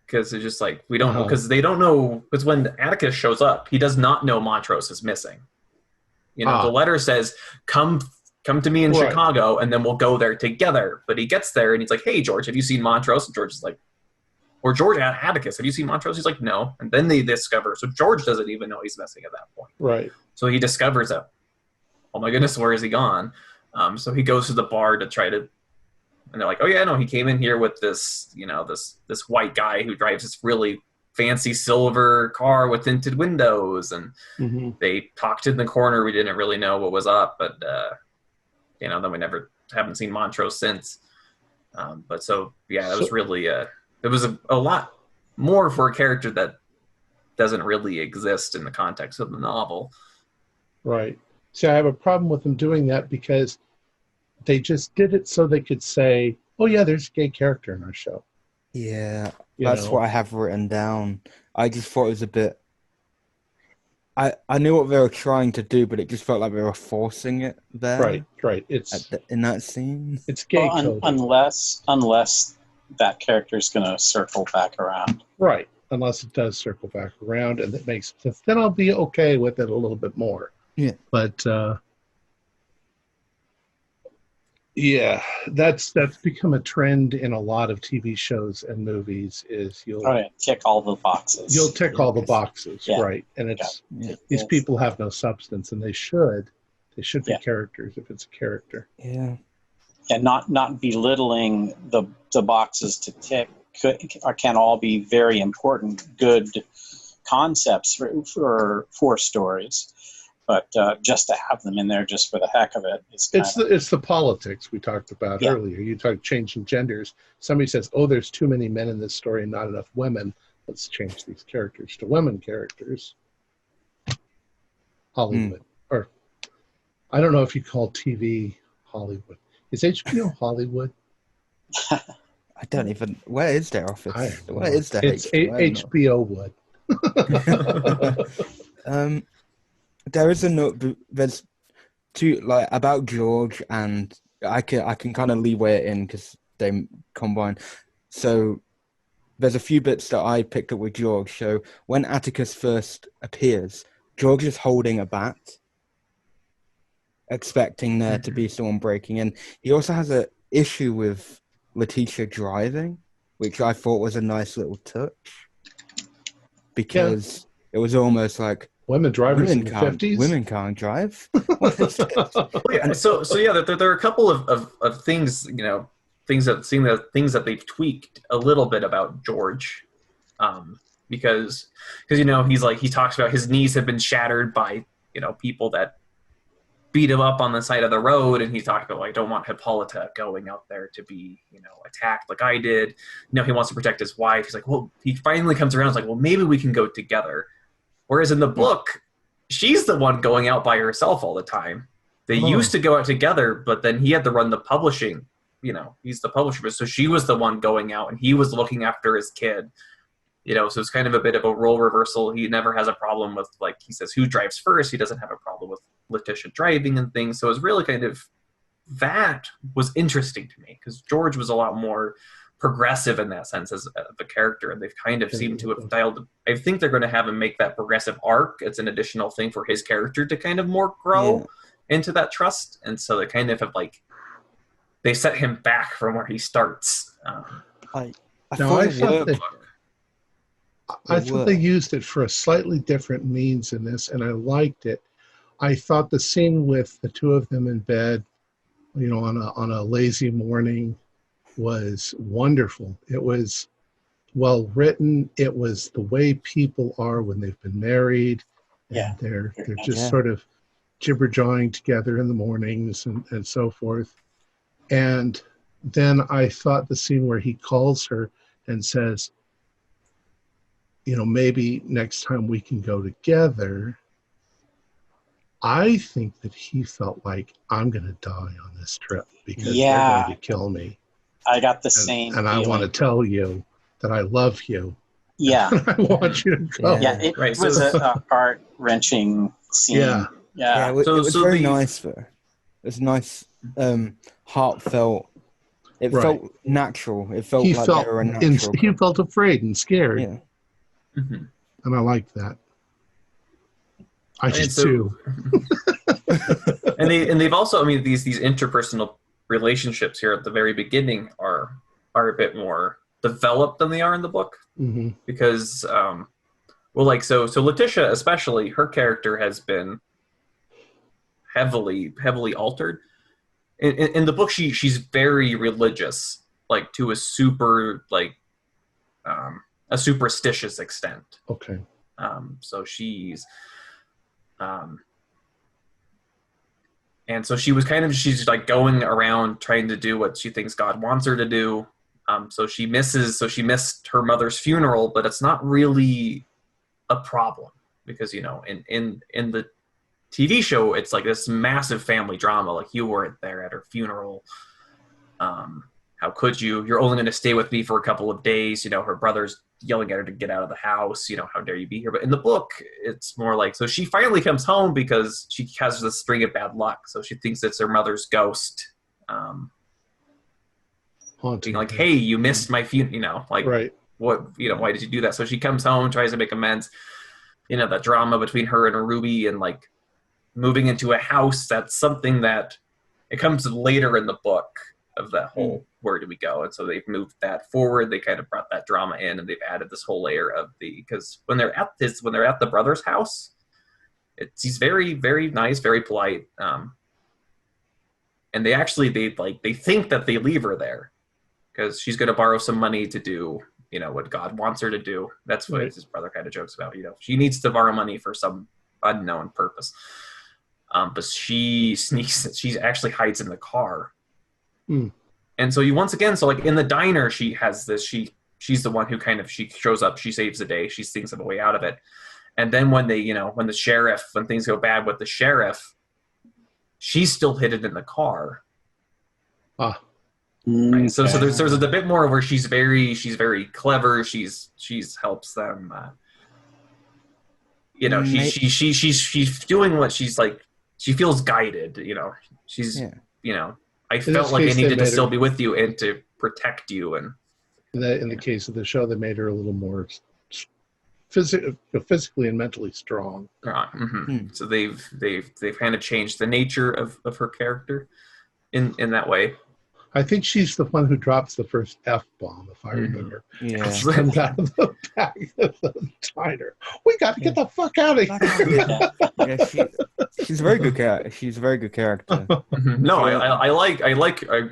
because it's just like, we don't know, because they don't know, because when Atticus shows up, he does not know Montrose is missing. The letter says, come to me in Chicago, and then we'll go there together. But he gets there, and he's like, hey, George, have you seen Montrose? And George is like, or George Atticus, have you seen Montrose? He's like, no. And then they discover, so George doesn't even know he's missing at that point. Right. So he discovers that, oh my goodness, where is he gone? So he goes to the bar to try to, and they're like, oh yeah, no, he came in here with this, this white guy who drives this really fancy silver car with tinted windows. And they talked in the corner. We didn't really know what was up, but, then we haven't seen Montrose since. But so, yeah, it was really, it was a lot more for a character that doesn't really exist in the context of the novel. Right. See, I have a problem with them doing that because they just did it so they could say, oh yeah, there's a gay character in our show. Yeah, that's what I have written down. I just thought it was a bit... I knew what they were trying to do, but it just felt like they were forcing it there. Right. It's in that scene. It's gay coded. Unless that character is going to circle back around. Right. Unless it does circle back around, and it makes sense. Then I'll be okay with it a little bit more. Yeah. But yeah, that's become a trend in a lot of TV shows and movies. Is you'll tick all the boxes. You'll tick all the boxes, yeah. Right? And it's these people have no substance, and they should be characters if it's a character. Yeah. And not belittling the boxes to tick can all be very important, good concepts for stories. But just to have them in there just for the heck of it is it's the politics we talked about earlier. You talked changing genders. Somebody says, "Oh, there's too many men in this story and not enough women. Let's change these characters to women characters." Hollywood, or I don't know if you call TV Hollywood. Is HBO Hollywood? I don't even. Where is their office? Where is their? It's HBO Wood. There is a note. There's two about George, and I can kind of leeway it in because they combine. So there's a few bits that I picked up with George. So when Atticus first appears, George is holding a bat, expecting there to be someone breaking in. He also has an issue with Letitia driving, which I thought was a nice little touch, because it was almost like, women drivers in the 50s? Women can't drive. So there are a couple of things, things that they've tweaked a little bit about George, because he talks about his knees have been shattered by people that beat him up on the side of the road, and he talked about, I don't want Hippolyta going out there to be attacked like I did. He wants to protect his wife. He's like, well, he finally comes around. He's like, well, maybe we can go together. Whereas in the book, she's the one going out by herself all the time. They used to go out together, but then he had to run the publishing. He's the publisher. So she was the one going out, and he was looking after his kid. So it's kind of a bit of a role reversal. He never has a problem with, he says, who drives first. He doesn't have a problem with Letitia driving and things. So it's really kind of, that was interesting to me, because George was a lot more progressive in that sense as the character, and they've kind of seemed to have dialed. I think they're going to have him make that progressive arc. It's an additional thing for his character to kind of more grow into that trust, and so they kind of have they set him back from where he starts. I Now, thought I thought they used it for a slightly different means in this, and I liked it. I thought the scene with the two of them in bed, on a lazy morning, was wonderful. It was well written. It was the way people are when they've been married, and they're just sort of jibber-jawing together in the mornings and so forth. And then I thought the scene where he calls her and says, maybe next time we can go together. I think that he felt like, I'm going to die on this trip because they're going to kill me. I got the same and feeling. I want to tell you that I love you. Yeah. I want you to go. Yeah, it was a heart-wrenching scene. Yeah, it was very nice. It was nice, heartfelt. It felt natural. It felt like they were a natural. He felt afraid and scared. Yeah. Mm-hmm. And I liked that. I just too. and they've also, these interpersonal relationships here at the very beginning are a bit more developed than they are in the book. Mm-hmm. Because so Letitia especially, her character has been heavily altered. In the book, she's very religious, like to a super a superstitious extent. Okay. So she's and so she's like going around trying to do what she thinks God wants her to do. So she missed her mother's funeral, but it's not really a problem because, in the TV show, it's like this massive family drama. Like, you weren't there at her funeral. How could you? You're only going to stay with me for a couple of days. Her brother's yelling at her to get out of the house. How dare you be here? But in the book, it's more like, so she finally comes home because she has this string of bad luck. So she thinks it's her mother's ghost. Being like, hey, you missed my funeral. Right. What, why did you do that? So she comes home, tries to make amends. That drama between her and Ruby and like moving into a house. That's something that it comes later in the book of that whole where do we go? And so they've moved that forward. They kind of brought that drama in and they've added this whole layer of because when they're at the brother's house, he's very, very nice, very polite. And they think that they leave her there because she's going to borrow some money to do, what God wants her to do. That's what his brother kind of jokes about, she needs to borrow money for some unknown purpose. But she actually hides in the car. And so once again, so like in the diner, she has this, she's the one who she shows up, she saves the day, she thinks of a way out of it. And then when when things go bad with the sheriff, she's still hidden in the car. Right? So there's a bit more where she's very clever. She's helps them. She's doing what she's like. She feels guided. She's I felt like I needed to still be with you and to protect you. And in the case of the show, they made her a little more physically and mentally strong. So they've kind of changed the nature of her character in that way. I think she's the one who drops the first F-bomb, if I remember. Yeah. She comes out of the back of the diner. We got to get the fuck out of here. She's a very good character. She's a very good character. No, I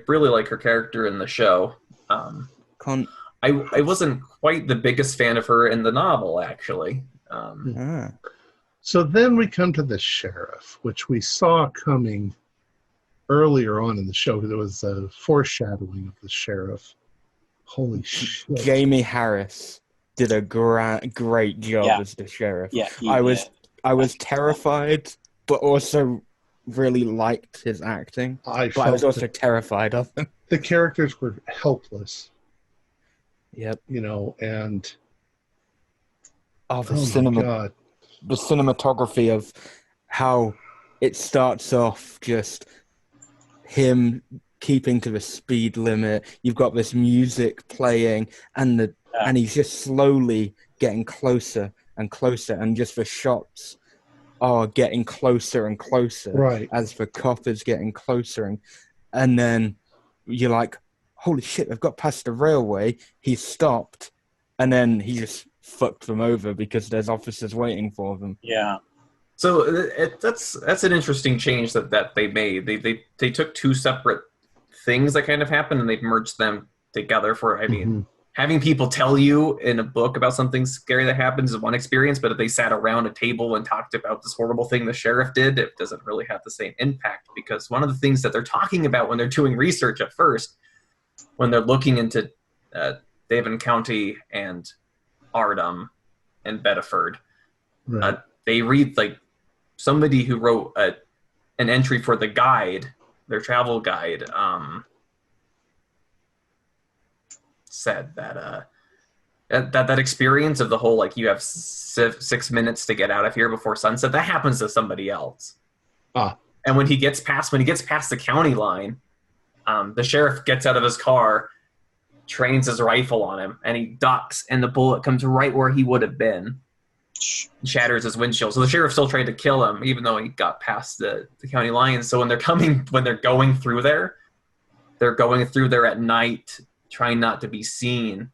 really like her character in the show. I wasn't quite the biggest fan of her in the novel, actually. So then we come to the sheriff, which we saw coming earlier on in the show. There was a foreshadowing of the sheriff. Holy shit. Jamie Harris did a great job as the sheriff. Yeah, I was terrified, but also really liked his acting. I was also terrified of him. The characters were helpless. Yep. And the cinematography of how it starts off just him keeping to the speed limit. You've got this music playing and he's just slowly getting closer and closer, and just the shots are getting closer and closer right as the cop is getting closer, and then you're like, holy shit, they've got past the railway. He's stopped, and then he just fucked them over because there's officers waiting for them. Yeah. So that's an interesting change that they made. They took two separate things that kind of happened and they've merged them together. For I mean, having people tell you in a book about something scary that happens is one experience, but if they sat around a table and talked about this horrible thing the sheriff did, it doesn't really have the same impact, because one of the things that they're talking about when they're doing research at first, when they're looking into Devon County and Ardham and Bedford, Right. they read like somebody who wrote an entry for the guide, their travel guide, said that that experience of the whole, like, you have 6 minutes to get out of here before sunset, that happens to somebody else. And when he gets past the county line, the sheriff gets out of his car, trains his rifle on him, and he ducks, and the bullet comes right where he would have been, shatters his windshield. So the sheriff still tried to kill him, even though he got past the county line. So when they're going through there, they're going through there at night, trying not to be seen.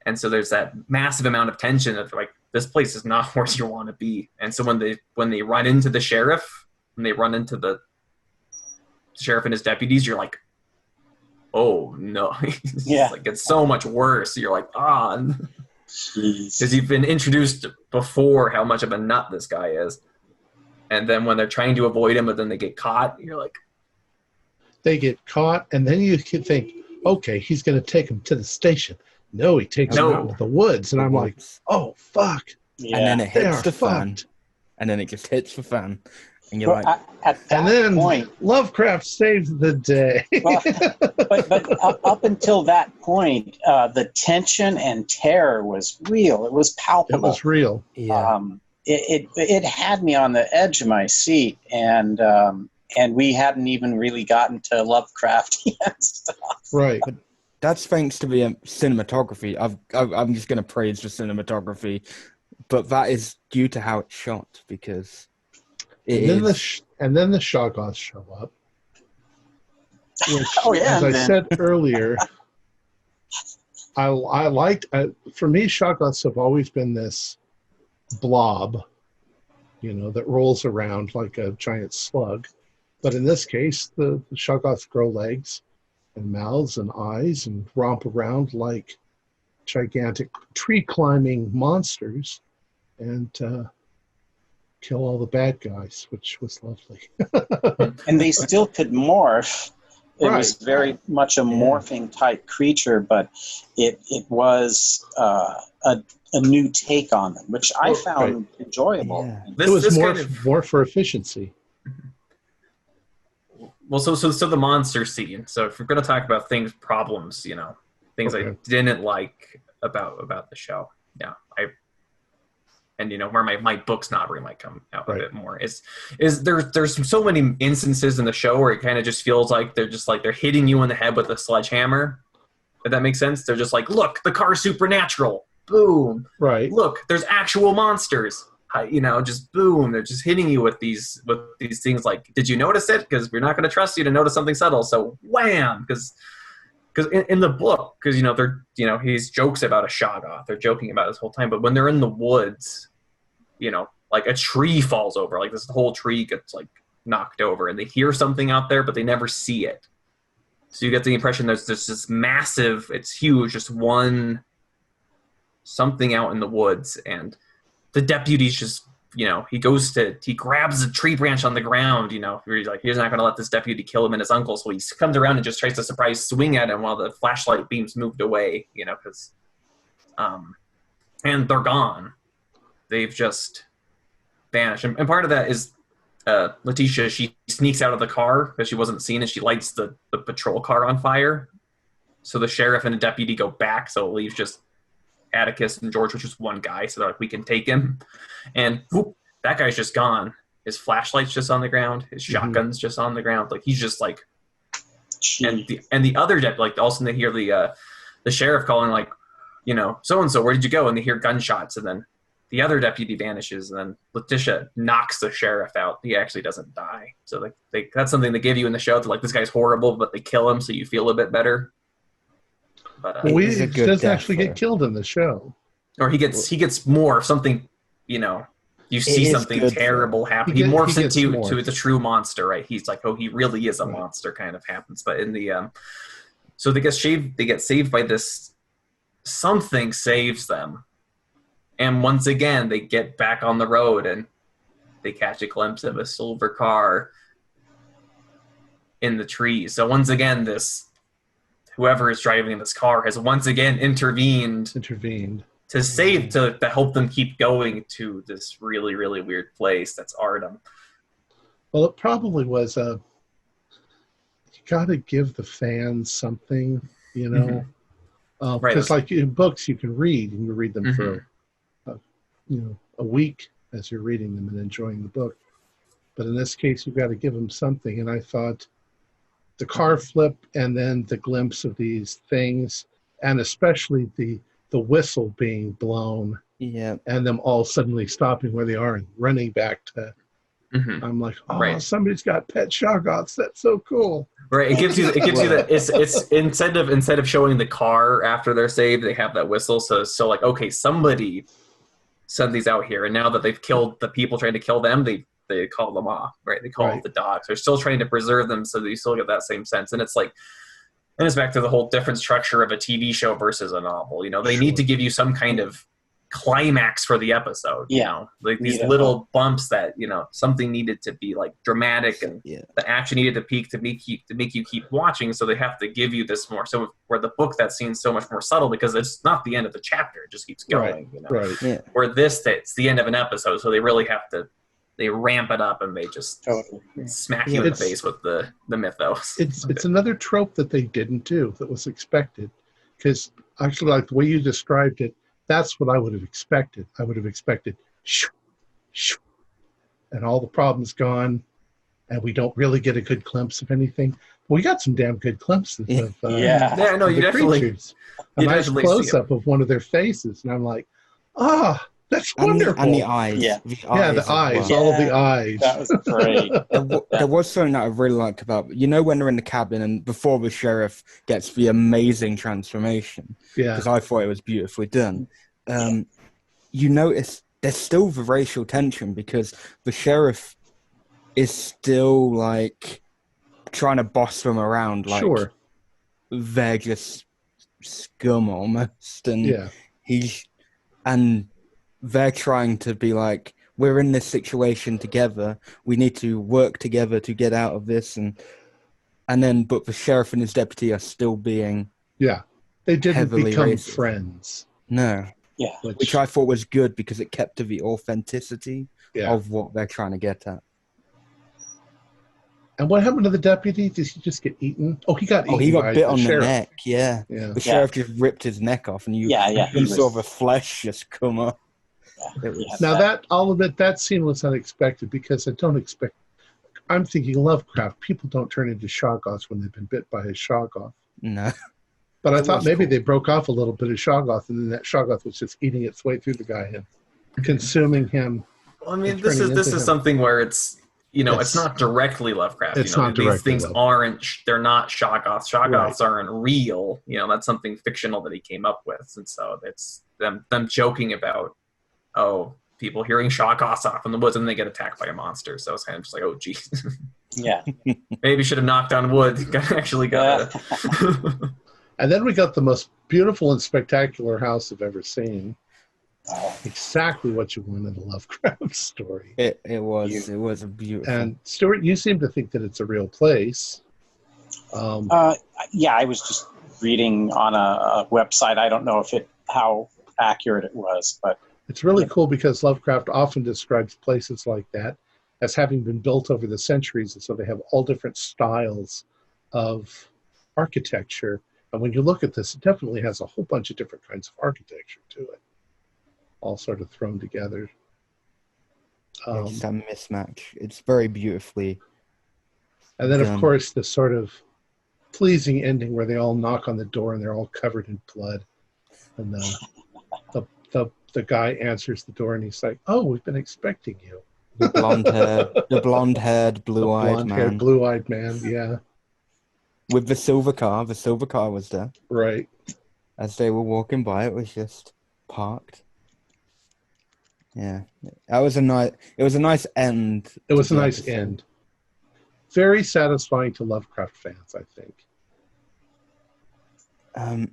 And so there's that massive amount of tension that, like, this place is not where you want to be. And so when they run into the sheriff, when they run into the sheriff and his deputies, you're like, oh no. Yeah. Like, it's so much worse. You're like, because you've been introduced before how much of a nut this guy is. And then when they're trying to avoid him, but then they get caught, you're like, they get caught, and then you can think, okay, he's going to take him to the station. No, he takes him out into the woods, and I'm like, oh, fuck. Yeah. And then it They hits are the fan. fucked. And then it just hits the fan. And you're Well, like, at that And then point, Lovecraft saves the day. well, but up until that point, the tension and terror was real. It was It palpable. was real. yeah. It had me on the edge of my seat, and we hadn't even really gotten to Lovecraftian stuff. Right. That's thanks to the cinematography. I'm just going to praise the cinematography, but that is due to how it's shot, because it And then is. the Shoggoths show up. Which, Oh, yeah, as I man. said earlier, I liked. For me, Shoggoths have always been this blob, that rolls around like a giant slug. But in this case, the Shoggoths grow legs and mouths and eyes and romp around like gigantic tree-climbing monsters and kill all the bad guys, which was lovely. And they still could morph. It was Right. very much a morphing type creature, but it was a new take on them, which I found enjoyable. Yeah. It was more, kind of, more for efficiency. well, so the monster scene. So if we're going to talk about problems, things I Okay. didn't like about the show. Yeah, where my book snobbery might come out a Right. bit more is there's so many instances in the show where it kind of just feels like they're hitting you in the head with a sledgehammer. If that makes sense, they're just like, look, the car's supernatural. Boom. Right. Look, there's actual monsters. Just boom. They're just hitting you with these things. Like, did you notice it? Because we're not going to trust you to notice something subtle. So wham. Because in the book, because they're he's jokes about a Shoggoth. They're joking about it this whole time. But when they're in the woods, like a tree falls over. Like this whole tree gets like knocked over, and they hear something out there, but they never see it. So you get the impression there's this massive. It's huge. Just something out in the woods, and the deputy's just, he grabs a tree branch on the ground, he's like, he's not going to let this deputy kill him and his uncle. So he comes around and just tries to surprise swing at him while the flashlight beams moved away, because, and they're gone. They've just vanished. And part of that is Letitia, she sneaks out of the car because she wasn't seen, and she lights the patrol car on fire. So the sheriff and the deputy go back, so it leaves just Atticus and George, which is one guy, so they're like, we can take him. And whoop, that guy's just gone. His flashlight's just on the ground. His shotgun's just on the ground. Like, he's just like, and the other deputy, like, all of a sudden they hear the sheriff calling, like, so and so, where did you go? And they hear gunshots, and then the other deputy vanishes, and then Letitia knocks the sheriff out. He actually doesn't die. So that's something they give you in the show. They're like, this guy's horrible, but they kill him so you feel a bit better. But he doesn't actually get killed in the show. Or he gets more something, you see something terrible happen. He morphs into the true monster, right? He's like, oh, he really is a monster kind of happens. But in the so they get saved by this, something saves them. And once again, they get back on the road and they catch a glimpse of a silver car in the trees. So once again, whoever is driving this car has once again intervened to help them keep going to this really, really weird place that's Artem. Well, it probably was you got to give the fans something, because like in books you can read and you read them for a week as you're reading them and enjoying the book. But in this case, you've got to give them something. And I thought the car flip and then the glimpse of these things, and especially the whistle being blown, and them all suddenly stopping where they are and running back to. I'm like, somebody's got pet shoggoths. That's so cool. Right. It gives you that it's instead of showing the car after they're saved, they have that whistle. So like, okay, somebody send these out here, and now that they've killed the people trying to kill them, they call them off, right? They call off the dogs. They're still trying to preserve them so that you still get that same sense. And it's like, and it's back to the whole different structure of a TV show versus a novel. They need to give you some kind of climax for the episode. Like these little bumps that something needed to be like dramatic, and the action needed to peak to make you keep watching. So they have to give you this more. So where the book, that scene's so much more subtle because it's not the end of the chapter; it just keeps going. Where it's the end of an episode, so they really have to. They ramp it up and they just smack you in the face with the mythos. It's another trope that they didn't do that was expected, because actually, like the way you described it, that's what I would have expected. I would have expected, shoo, shoo, and all the problems gone, and we don't really get a good glimpse of anything. But we got some damn good glimpses of you definitely creatures. A nice close-up of one of their faces, and I'm like, that's wonderful. And the eyes. The eyes. Well. All of the eyes. That was great. There was something that I really liked about, when they're in the cabin and before the sheriff gets the amazing transformation, because I thought it was beautifully done. You notice there's still the racial tension because the sheriff is still like trying to boss them around like they're just scum almost, and they're trying to be like, we're in this situation together. We need to work together to get out of this, and then but the sheriff and his deputy are still being they didn't become racist. Friends. No. Which I thought was good because it kept to the authenticity of what they're trying to get at. And what happened to the deputy? Did he just get eaten? Oh, he got eaten. Oh, he got bit on sheriff. The neck. Yeah. The sheriff just ripped his neck off, and you saw the flesh just come up. Now that scene was unexpected because I don't expect. I'm thinking Lovecraft. People don't turn into shoggoths when they've been bit by a shoggoth. No. But I thought maybe they broke off a little bit of shoggoth, and then that shoggoth was just eating its way through the guy and consuming him. Well, I mean, this is something where it's it's not directly Lovecraft. It's not directly. These things they're not shoggoths. Shoggoths aren't real. That's something fictional that he came up with, and so it's them joking about people hearing shoggoths off in the woods and they get attacked by a monster. So it's kind of just like, oh, geez. Maybe should have knocked on wood. Actually got it. And then we got the most beautiful and spectacular house I've ever seen. Exactly what you want in a Lovecraft story. It was a beautiful. And Stuart, you seem to think that it's a real place. I was just reading on a website. I don't know how accurate it was, but it's really cool because Lovecraft often describes places like that as having been built over the centuries, and so they have all different styles of architecture. And when you look at this, it definitely has a whole bunch of different kinds of architecture to it, all sort of thrown together. It's a mismatch. It's very beautifully And then, done. Of course, the sort of pleasing ending where they all knock on the door and they're all covered in blood. And the the guy answers the door and he's like, "Oh, we've been expecting you." The blonde-haired, blue-eyed blue-eyed man. Yeah. With the silver car. The silver car was there. Right. As they were walking by, it was just parked. Yeah, that was a nice. It was a nice end. It was a nice end. Very satisfying to Lovecraft fans, I think.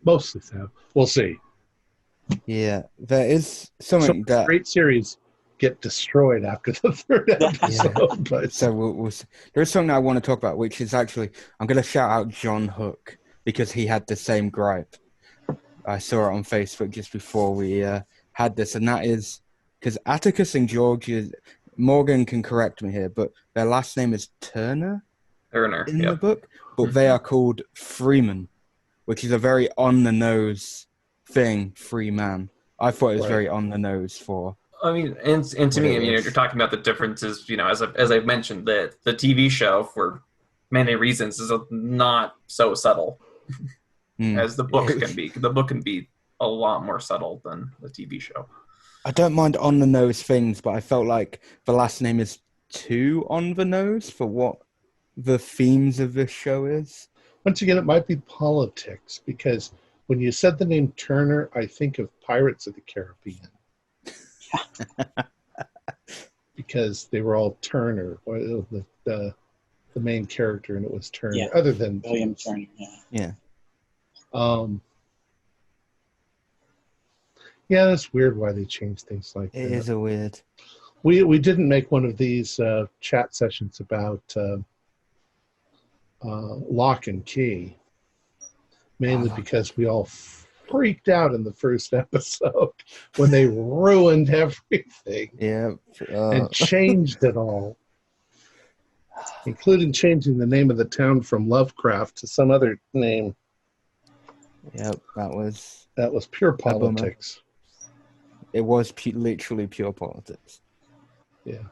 Mostly so. We'll see. Yeah, there is something that great series get destroyed after the third episode. Yeah. But So there's something I want to talk about, which is actually I'm going to shout out John Hook because he had the same gripe. I saw it on Facebook just before we had this, and that is because Atticus and George Morgan can correct me here, but their last name is Turner in the book, but they are called Freeman, which is a very on-the-nose thing, Freeman. I thought it was very on-the-nose for... I mean, and to me, I mean, you're talking about the differences, as I've mentioned, the TV show, for many reasons, is not so subtle as the book can be. The book can be a lot more subtle than the TV show. I don't mind on-the-nose things, but I felt like the last name is too on-the-nose for what the themes of this show is. Once again, it might be politics, because when you said the name Turner, I think of Pirates of the Caribbean. Because they were all Turner, or the main character, and it was Turner, other than William Turner. Yeah. Yeah, that's weird why they changed things like that. It is a weird. We didn't make one of these chat sessions about Lock and Key, mainly because we all freaked out in the first episode when they ruined everything. Yeah. And changed it all, including changing the name of the town from Lovecraft to some other name. Yep, that was pure politics. It was literally pure politics. Yeah.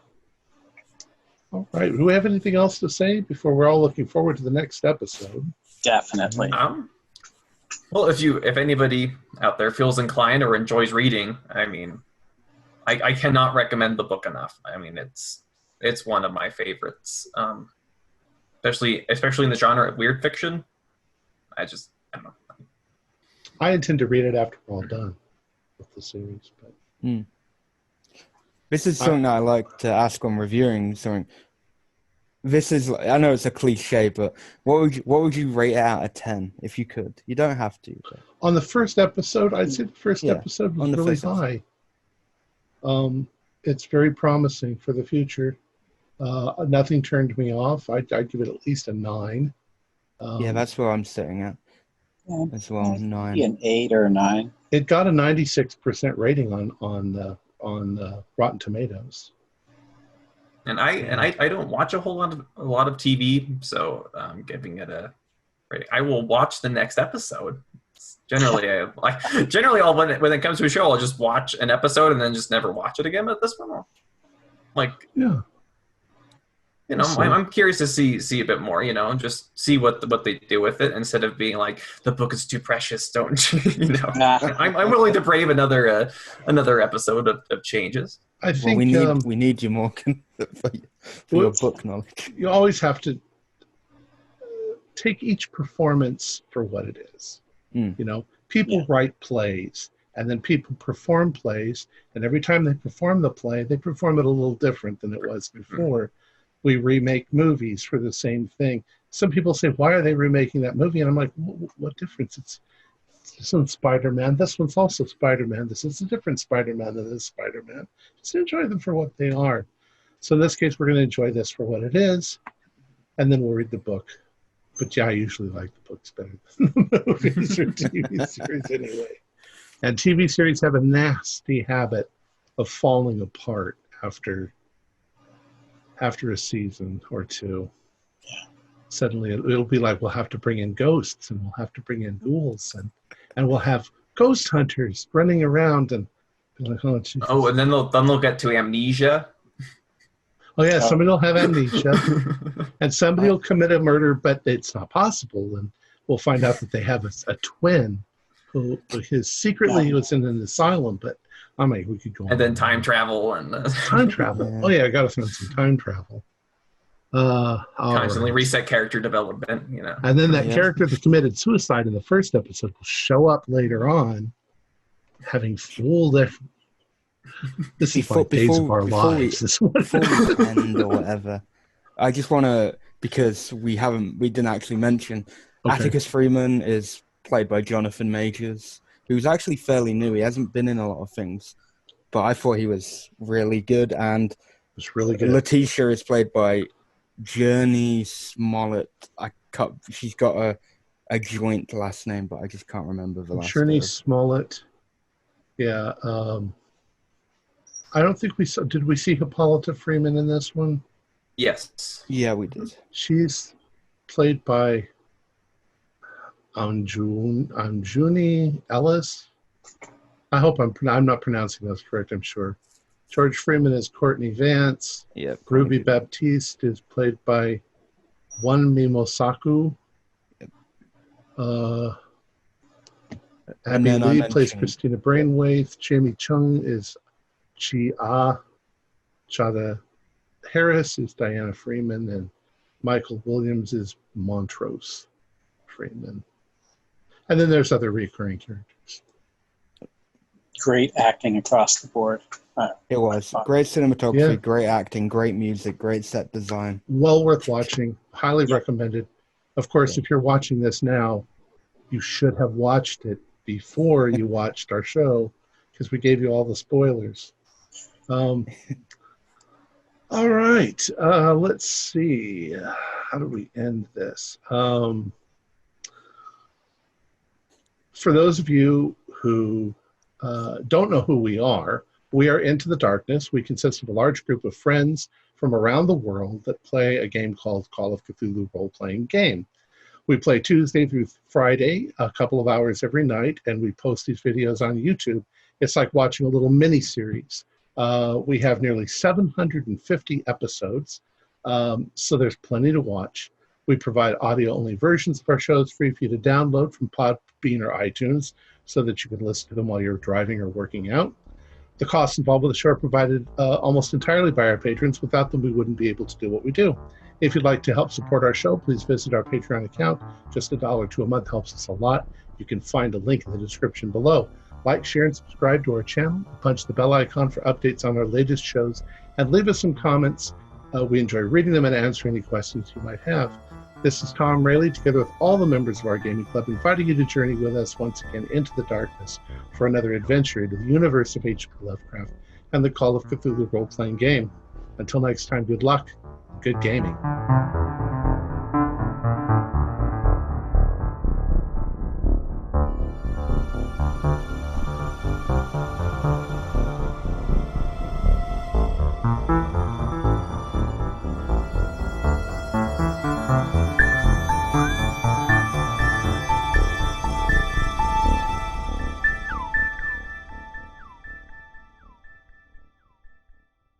All right. Do we have anything else to say before we're all looking forward to the next episode? Definitely. Well, if anybody out there feels inclined or enjoys reading, I mean, I cannot recommend the book enough. I mean, it's one of my favorites, especially in the genre of weird fiction. I don't know. I intend to read it after we're all done with the series. But this is something that I like to ask when reviewing something. This is, I know it's a cliche, but what would you rate it out of 10 if you could? You don't have to. But. On the first episode, I'd say the first episode was really high. It's very promising for the future. Nothing turned me off. I'd give it at least a 9. Yeah, that's where I'm sitting at. As well, 9. An 8 or a 9. It got a 96% rating on Rotten Tomatoes. And I don't watch a whole lot of TV, so I'm giving it a rating. I will watch the next episode. Generally, when it comes to a show, I'll just watch an episode and then just never watch it again. But this one, I'm curious to see a bit more. Just see what they do with it instead of being like the book is too precious. Don't I'm willing to brave another episode of changes. I think we need you more for your book knowledge. You always have to take each performance for what it is. People write plays, and then people perform plays, and every time they perform the play, they perform it a little different than it was before. We remake movies for the same thing. Some people say, why are they remaking that movie? And I'm like, what difference? This one's Spider-Man. This one's also Spider-Man. This is a different Spider-Man than this Spider-Man. Just enjoy them for what they are. So in this case, we're going to enjoy this for what it is, and then we'll read the book. But yeah, I usually like the books better than the movies or TV series anyway. And TV series have a nasty habit of falling apart after a season or two. Yeah. Suddenly it'll be like we'll have to bring in ghosts, and we'll have to bring in ghouls, and we'll have ghost hunters running around, and be like, oh, Jesus. Oh, and then they'll get to amnesia. Oh yeah, somebody will have amnesia, and somebody will commit a murder, but it's not possible, and we'll find out that they have a twin who his secretly he was in an asylum, but I mean, we could go on. And then time travel and time travel. Yeah. Oh yeah, I got to throw in some time travel. constantly Right. reset character development, you know. And then that Yeah. character that committed suicide in the first episode will show up later on, having fooled everyone. This is like Days of Our Lives. This is what Before we end or whatever, I just want to, because we didn't actually mention, Okay. Atticus Freeman is played by Jonathan Majors, who's actually fairly new. He hasn't been in a lot of things, but I thought he was really good. And It's really good. Letitia is played by Journey Smollett. She's got a joint last name, but I just can't remember the last Journey name. Smollett. Yeah. I don't think we saw. Did we see Hippolyta Freeman in this one? Yes. Yeah, we did. She's played by Anjuni Ellis. I hope I'm not pronouncing those correct. I'm sure. George Freeman is Courtney Vance. Yeah. Ruby Baptiste is played by One Mimosaku. And Abby then I Lee plays mentioned- Christina Brainwaith. Jamie Chung is Chia. Chada Harris is Diana Freeman. And Michael Williams is Montrose Freeman. And then there's other recurring characters. Great acting across the board. It was great cinematography, Yeah. great acting, great music, great set design. Well worth watching. Highly recommended. Of course, if you're watching this now, you should have watched it before you watched our show because we gave you all the spoilers. All right. Let's see. How do we end this? For those of you who don't know who we are Into the Darkness. We consist of a large group of friends from around the world that play a game called Call of Cthulhu role-playing game. We play Tuesday through Friday, a couple of hours every night, and we post these videos on YouTube. It's like watching a little mini-series. We have nearly 750 episodes, so there's plenty to watch. We provide audio-only versions of our shows free for you to download from Podbean or iTunes so that you can listen to them while you're driving or working out. The costs involved with the show are provided almost entirely by our patrons. Without them, we wouldn't be able to do what we do. If you'd like to help support our show, please visit our Patreon account. Just $1 a month helps us a lot. You can find a link in the description below. Like, share, and subscribe to our channel. Punch the bell icon for updates on our latest shows, and leave us some comments. We enjoy reading them and answering any questions you might have. This is Tom Rayleigh, together with all the members of our gaming club, inviting you to journey with us once again into the darkness for another adventure into the universe of H.P. Lovecraft and the Call of Cthulhu role-playing game. Until next time, good luck, good gaming.